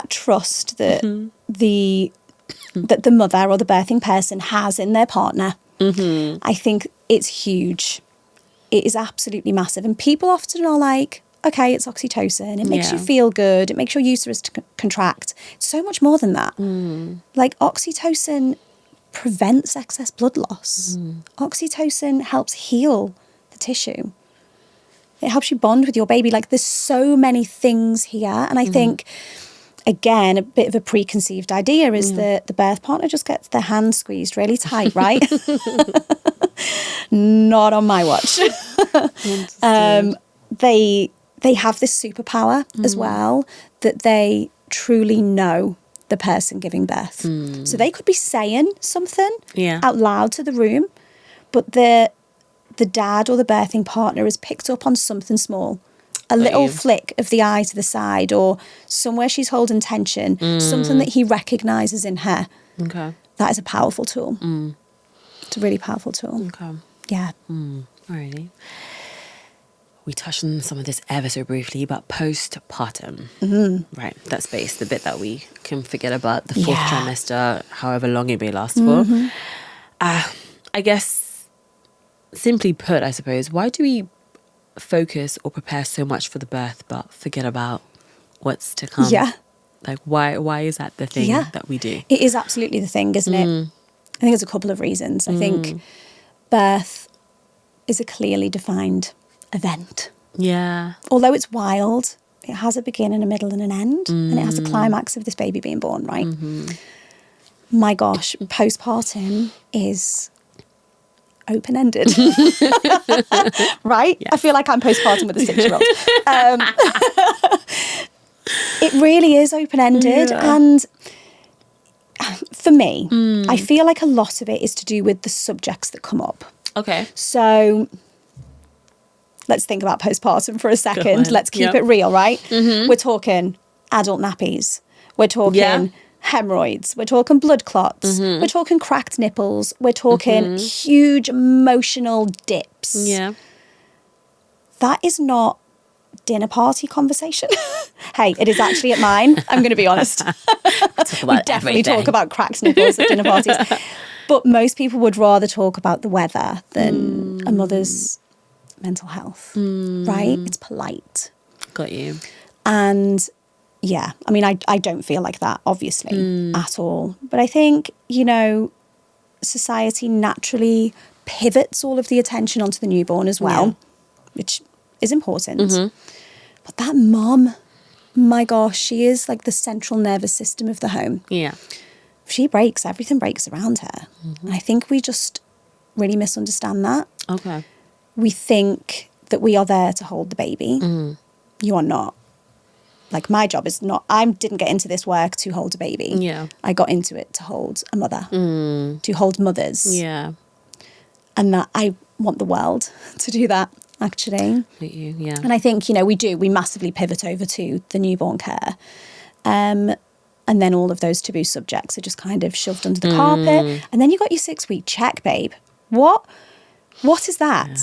trust that that the mother or the birthing person has in their partner. I think it's huge. It is absolutely massive. And people often are like, okay, it's oxytocin. It makes you feel good. It makes your uterus contract. It's so much more than that. Like oxytocin prevents excess blood loss. Oxytocin helps heal the tissue. It helps you bond with your baby. Like there's so many things here. And I think, again, a bit of a preconceived idea is that the birth partner just gets their hand squeezed really tight, right? Not on my watch. They have this superpower as well, that they truly know the person giving birth. So they could be saying something out loud to the room, but the dad or the birthing partner has picked up on something small. A little flick of the eye to the side, or somewhere she's holding tension, something that he recognises in her.
Okay.
That is a powerful tool. It's a really powerful tool.
Okay.
Yeah.
Alrighty. We touched on some of this ever so briefly, but postpartum. Right, that space, the bit that we can forget about, the fourth trimester, however long it may last for. I guess, simply put, I suppose, why do we focus or prepare so much for the birth but forget about what's to come?
Yeah.
Like, why is that the thing that we do?
It is absolutely the thing, isn't it? I think there's a couple of reasons. I think birth is a clearly defined event.
Yeah.
Although it's wild, it has a beginning, a middle and an end. And it has a climax of this baby being born, right? My gosh, postpartum is open-ended. Right? I feel like I'm postpartum with a 6-year-old. It really is open-ended. And for me, I feel like a lot of it is to do with the subjects that come up.
Okay.
So let's think about postpartum for a second. Let's keep it real, right? We're talking adult nappies. We're talking hemorrhoids. We're talking blood clots. We're talking cracked nipples. We're talking huge emotional dips.
Yeah.
That is not dinner party conversation. Hey, it is actually at mine. I'm going to be honest. We definitely talk about cracked nipples at dinner parties. But most people would rather talk about the weather than a mother's mental health, right? It's polite.
Got you.
And yeah, I mean, I don't feel like that, obviously, at all. But I think, you know, society naturally pivots all of the attention onto the newborn as well, which is important. But that mom, my gosh, she is like the central nervous system of the home.
Yeah.
If she breaks, everything breaks around her. And I think we just really misunderstand that.
Okay.
We think that we are there to hold the baby. You are not. Like, my job is not, I didn't get into this work to hold a baby.
Yeah.
I got into it to hold a mother, to hold mothers.
Yeah.
And that I want the world to do that, actually.
Yeah.
And I think, you know, we massively pivot over to the newborn care. And then all of those taboo subjects are just kind of shoved under the carpet. And then you got your 6-week check, babe. what is that?
Yeah.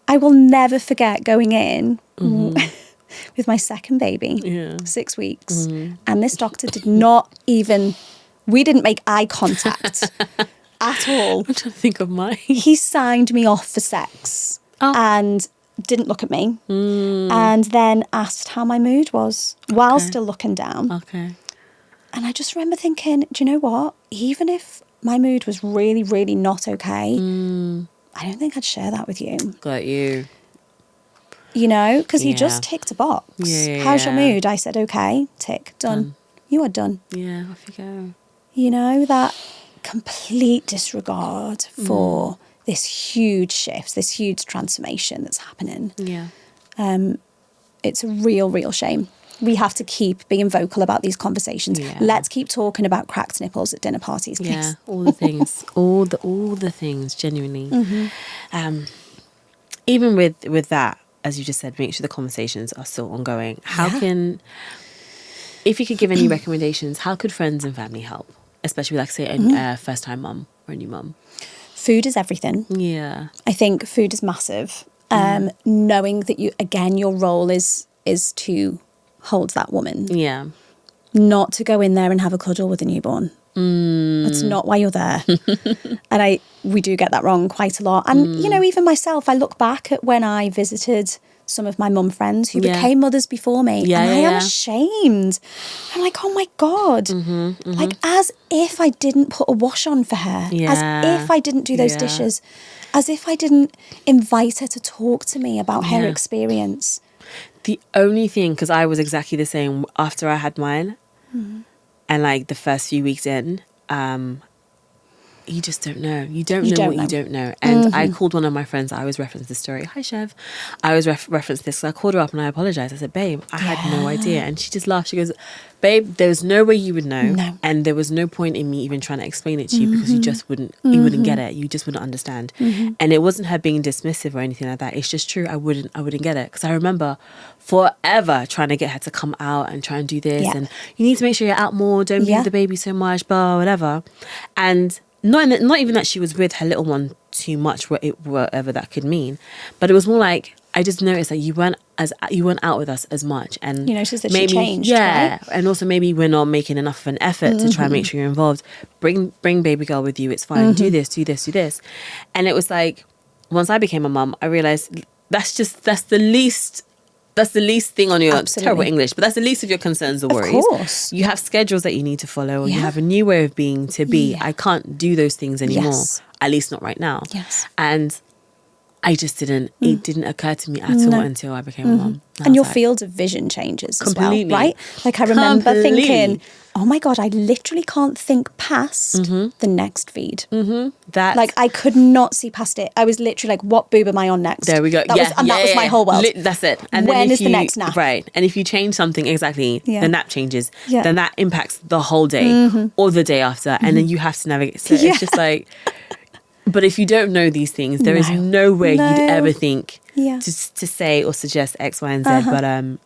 I will never forget going in with my second baby, 6 weeks. And this doctor did not even, we didn't make eye contact at all.
I'm trying to think of mine.
He signed me off for sex and didn't look at me. And then asked how my mood was while still looking down.
Okay.
And I just remember thinking, do you know what? Even if my mood was really, really not okay, I don't think I'd share that with you.
Got you.
You know, because he just ticked a box. How's your mood? I said, okay, tick, done. You are done.
Yeah, off you go.
You know, that complete disregard for this huge shift, this huge transformation that's happening.
Yeah.
It's a real, real shame. We have to keep being vocal about these conversations.
Yeah.
Let's keep talking about cracked nipples at dinner parties, please.
Yeah, all the things, all the things, genuinely. Even with that, as you just said, make sure the conversations are still ongoing. If you could give any recommendations, how could friends and family help? Especially, like, say, a first-time mum or a new mum.
Food is everything.
Yeah.
I think food is massive. Knowing that your role is to hold that woman.
Yeah.
Not to go in there and have a cuddle with a newborn. That's not why you're there. And we do get that wrong quite a lot. And, you know, even myself, I look back at when I visited some of my mum friends who became mothers before me. And I am ashamed. I'm like, oh my God. Like, as if I didn't put a wash on for her. As if I didn't do those dishes. As if I didn't invite her to talk to me about her experience.
The only thing, because I was exactly the same after I had mine, and like the first few weeks in, you just don't know. You don't know what you don't know. And I called one of my friends. I always reference this story. Hi, Chev. I always reference this. So I called her up and I apologized. I said, babe, I had no idea. And she just laughed. She goes, babe, there was no way you would know. No. And there was no point in me even trying to explain it to you because you just wouldn't get it. You just wouldn't understand. And it wasn't her being dismissive or anything like that. It's just true. I wouldn't get it. Because I remember forever trying to get her to come out and try and do this. And you need to make sure you're out more. Don't be with the baby so much, blah, whatever. And not even that she was with her little one too much, whatever that could mean, but it was more like I just noticed that you weren't out with us as much, and
you noticed that she changed, right?
And also maybe we're not making enough of an effort to try and make sure you're involved. Bring baby girl with you. It's fine. Do this, and it was like once I became a mum, I realized that's the least thing on your terrible English, but that's the least of your concerns or worries. Of course. You have schedules that you need to follow. You have a new way of being to be. I can't do those things anymore, at least not right now.
Yes.
And I just didn't, it didn't occur to me at all until I became a mum.
And your field of vision changes as well, right? Like I remember thinking, oh my God, I literally can't think past the next feed. Like I could not see past it. I was literally like, what boob am I on next?
There we go.
That was my whole world.
That's it. And
when is the next nap?
Right. And if you change something, the nap changes, then that impacts the whole day or the day after. And then you have to navigate. So it's just like, but if you don't know these things, there is no way you'd ever think to say or suggest X, Y, and Z. But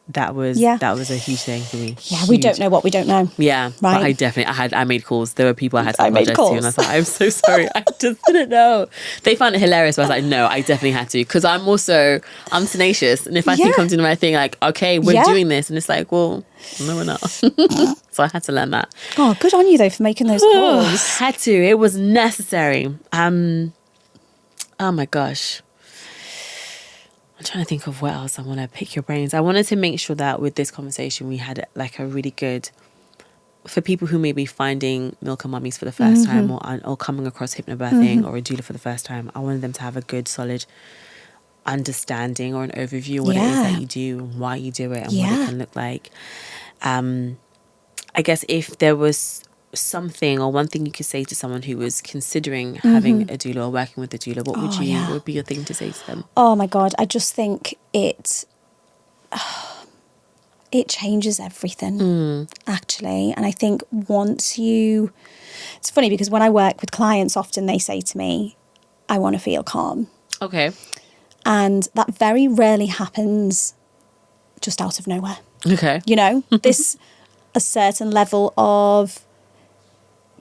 that was a huge thing for me.
Yeah, we don't know what we don't know.
Yeah, right. But I definitely I made calls. There were people I had to apologize to, and I was like, I'm so sorry. I just didn't know. They found it hilarious. But I was like, no, I definitely had to, because I'm tenacious, and if I think I'm doing the right thing, like, okay, we're doing this, and it's like, well, no, we're not. So I had to learn that.
Oh, good on you though for making those calls.
Had to. It was necessary. Oh my gosh. I'm trying to think of what else I want to pick your brains. I wanted to make sure that with this conversation we had like a really good, for people who may be finding Milk Mummies for the first time or coming across hypnobirthing or a doula for the first time, I wanted them to have a good solid understanding or an overview of what it is that you do and why you do it and what it can look like. I guess if there was something or one thing you could say to someone who was considering having a doula or working with a doula, what would be your thing to say to them? Oh my God,
I just think it changes everything, actually. And I think it's funny because when I work with clients, often they say to me, I want to feel calm.
Okay.
And that very rarely happens just out of nowhere.
Okay.
You know, a certain level of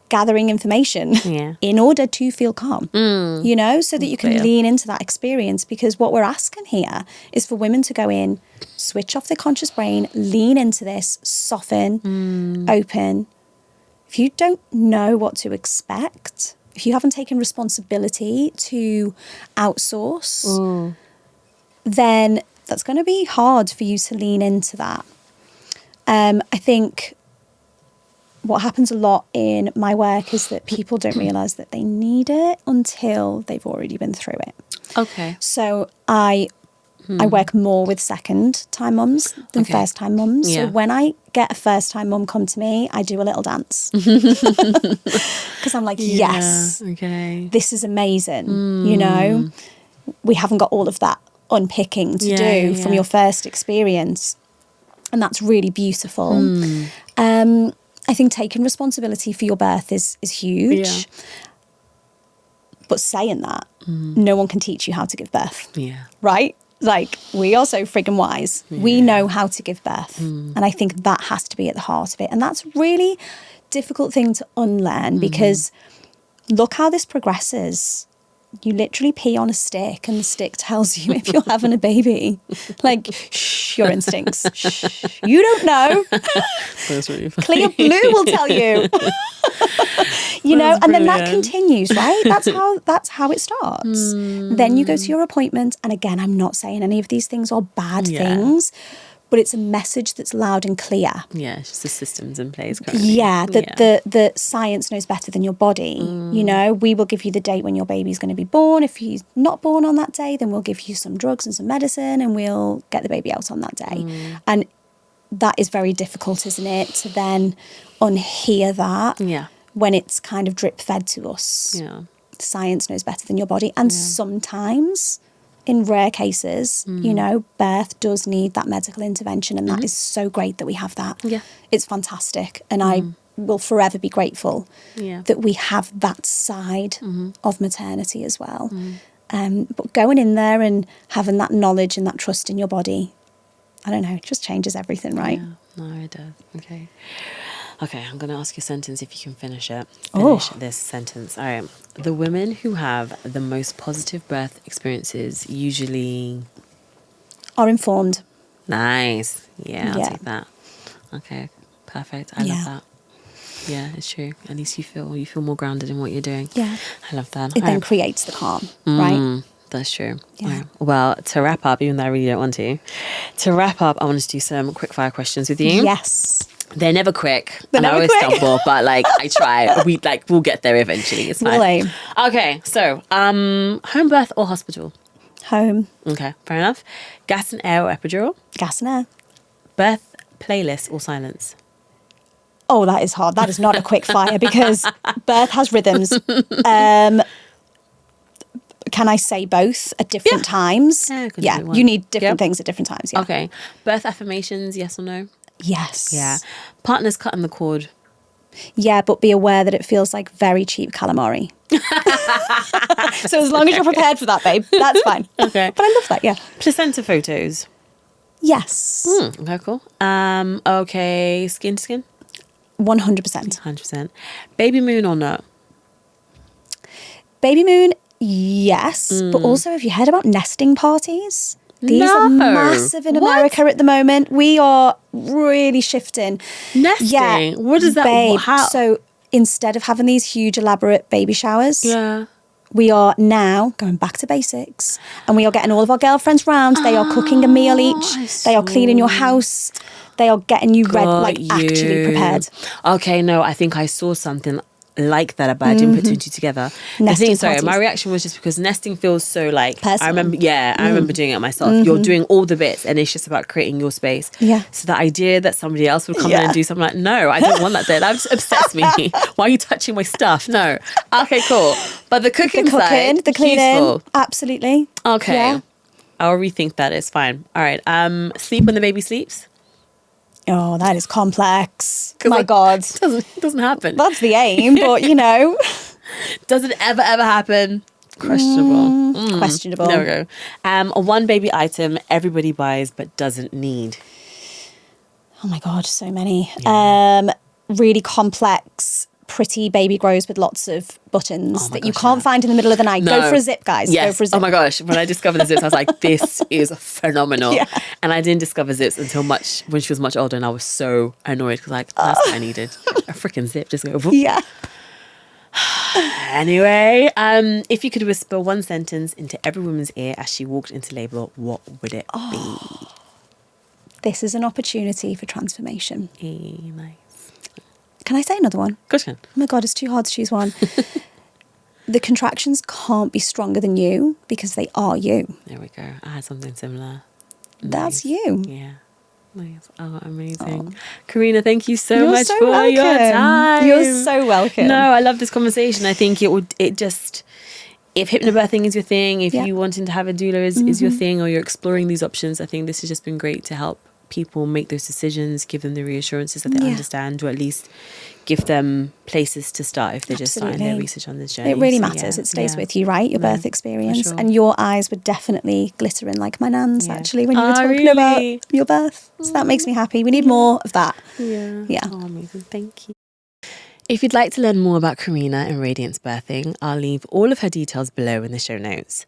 gathering information in order to feel calm, you know, so that you can lean into that experience. Because what we're asking here is for women to go in, switch off their conscious brain, lean into this, soften, open. If you don't know what to expect, if you haven't taken responsibility to outsource, then that's going to be hard for you to lean into that. I think what happens a lot in my work is that people don't realise that they need it until they've already been through it.
Okay.
So I work more with second-time mums than first-time mums.
Yeah.
So when I get a first-time mum come to me, I do a little dance. Because I'm like, yes, this is amazing. You know, we haven't got all of that unpicking to do from your first experience. And that's really beautiful. I think taking responsibility for your birth is huge. Yeah. But saying that, no one can teach you how to give birth. Yeah. Right? Like, we are so friggin' wise. Yeah. We know how to give birth. And I think that has to be at the heart of it. And that's a really difficult thing to unlearn because look how this progresses. You literally pee on a stick and the stick tells you if you're having a baby. Like, shh, your instincts. Shh, you don't know.
That's really funny.
Clear blue will tell you. You know, and then that continues, right? That's how it starts. Then you go to your appointment. And again, I'm not saying any of these things are bad things, but it's a message that's loud and clear. Yeah, it's just the systems in place currently. Yeah, the science knows better than your body. You know, we will give you the date when your baby's going to be born. If he's not born on that day, then we'll give you some drugs and some medicine and we'll get the baby out on that day. And that is very difficult, isn't it? To then unhear that when it's kind of drip fed to us. Yeah. Science knows better than your body. And sometimes, in rare cases, you know, birth does need that medical intervention, and that is so great that we have that. Yeah. It's fantastic. And I will forever be grateful that we have that side of maternity as well. But going in there and having that knowledge and that trust in your body, I don't know, it just changes everything, right?
Yeah. No, it does. Okay, I'm going to ask you a sentence if you can finish it. Finish this sentence. All right. The women who have the most positive birth experiences usually
are informed.
Nice. Yeah, I'll take that. Okay, perfect. I love that. Yeah, it's true. At least you feel more grounded in what you're doing. Yeah. I love that.
It then creates the calm, right?
That's true. Yeah. Right. Well, to wrap up, even though I really don't want to wrap up, I want to do some quick fire questions with you.
Yes.
They're never quick. I always stumble, but like I try. We'll get there eventually. It's fine. We'll aim. Okay, so home birth or hospital?
Home.
Okay, fair enough. Gas and air or epidural?
Gas and air.
Birth playlist or silence?
Oh, that is hard. That is not a quick fire because birth has rhythms. Can I say both at different times? Yeah, you need different things at different times. Yeah.
Okay. Birth affirmations, yes or no?
Yes.
Yeah. Partners cutting the cord.
Yeah, but be aware that it feels like very cheap calamari. So as long as you're prepared for that, babe, that's fine. Okay. But I love that, yeah.
Placenta photos.
Yes.
Okay, cool. Okay, skin to skin?
100%.
100%. Baby moon or no?
Baby moon, yes. But also, have you heard about nesting parties? These are massive in America at the moment. We are really shifting.
Nesting? Yeah, what is that?
Babe, so instead of having these huge elaborate baby showers, we are now going back to basics. And we are getting all of our girlfriends round. They are cooking a meal each. They are cleaning your house. They are getting you ready, actually prepared.
Okay, no, I think I saw something like that, but I didn't put two and two together. My reaction was just because nesting feels so like personal. I remember doing it myself. You're doing all the bits and it's just about creating your space. Yeah. So the idea that somebody else would come in and do something like, no, I don't want that there. That just upsets me. Why are you touching my stuff? No. Okay, cool. But the cooking side,
the cleaning, useful. Absolutely.
Okay. Yeah. I'll rethink that. It's fine. All right. Sleep when the baby sleeps.
Oh, that is complex. My God.
It doesn't happen.
That's the aim, but you know.
Does it ever happen? Questionable.
Questionable.
There we go. A one baby item everybody buys but doesn't need.
Oh my God, so many. Yeah. Really complex pretty baby grows with lots of buttons that you
gosh,
can't find in the middle of the night.
No.
Go for a zip, guys.
Yes.
Go for a zip.
Oh my gosh. When I discovered the zips, I was like, this is phenomenal.
Yeah.
And I didn't discover zips until when she was much older, and I was so annoyed because like, that's what I needed. A freaking zip. Just go, whoop.
Yeah.
Anyway, if you could whisper one sentence into every woman's ear as she walked into labour, what would it be?
This is an opportunity for transformation.
Nice.
Can I say another one?
Of course you can.
Oh my God, it's too hard to choose one. The contractions can't be stronger than you because they are you.
There we go. I had something similar.
That's
Nice.
you.
Yeah. Nice. Oh, amazing. Carina, thank you so
You're
much
so
for
welcome.
your time.
You're so welcome.
No, I love this conversation. I think if hypnobirthing is your thing, if you wanting to have a doula is your thing, or you're exploring these options, I think this has just been great to help people make those decisions, give them the reassurances that they understand, or at least give them places to start if they're just starting their research on this journey.
It really
So,
matters. It stays with you, right? Your birth experience.
sure.
And your eyes were definitely glittering like my nan's, actually, when you were
Oh,
talking
really?
about your birth. So that makes me happy. We need more of that.
Yeah. Oh, amazing. Thank you. If you'd like to learn more about Carina and Radiance Birthing, I'll leave all of her details below in the show notes.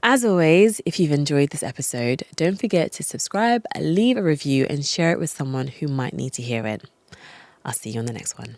As always, if you've enjoyed this episode, don't forget to subscribe, leave a review, and share it with someone who might need to hear it. I'll see you on the next one.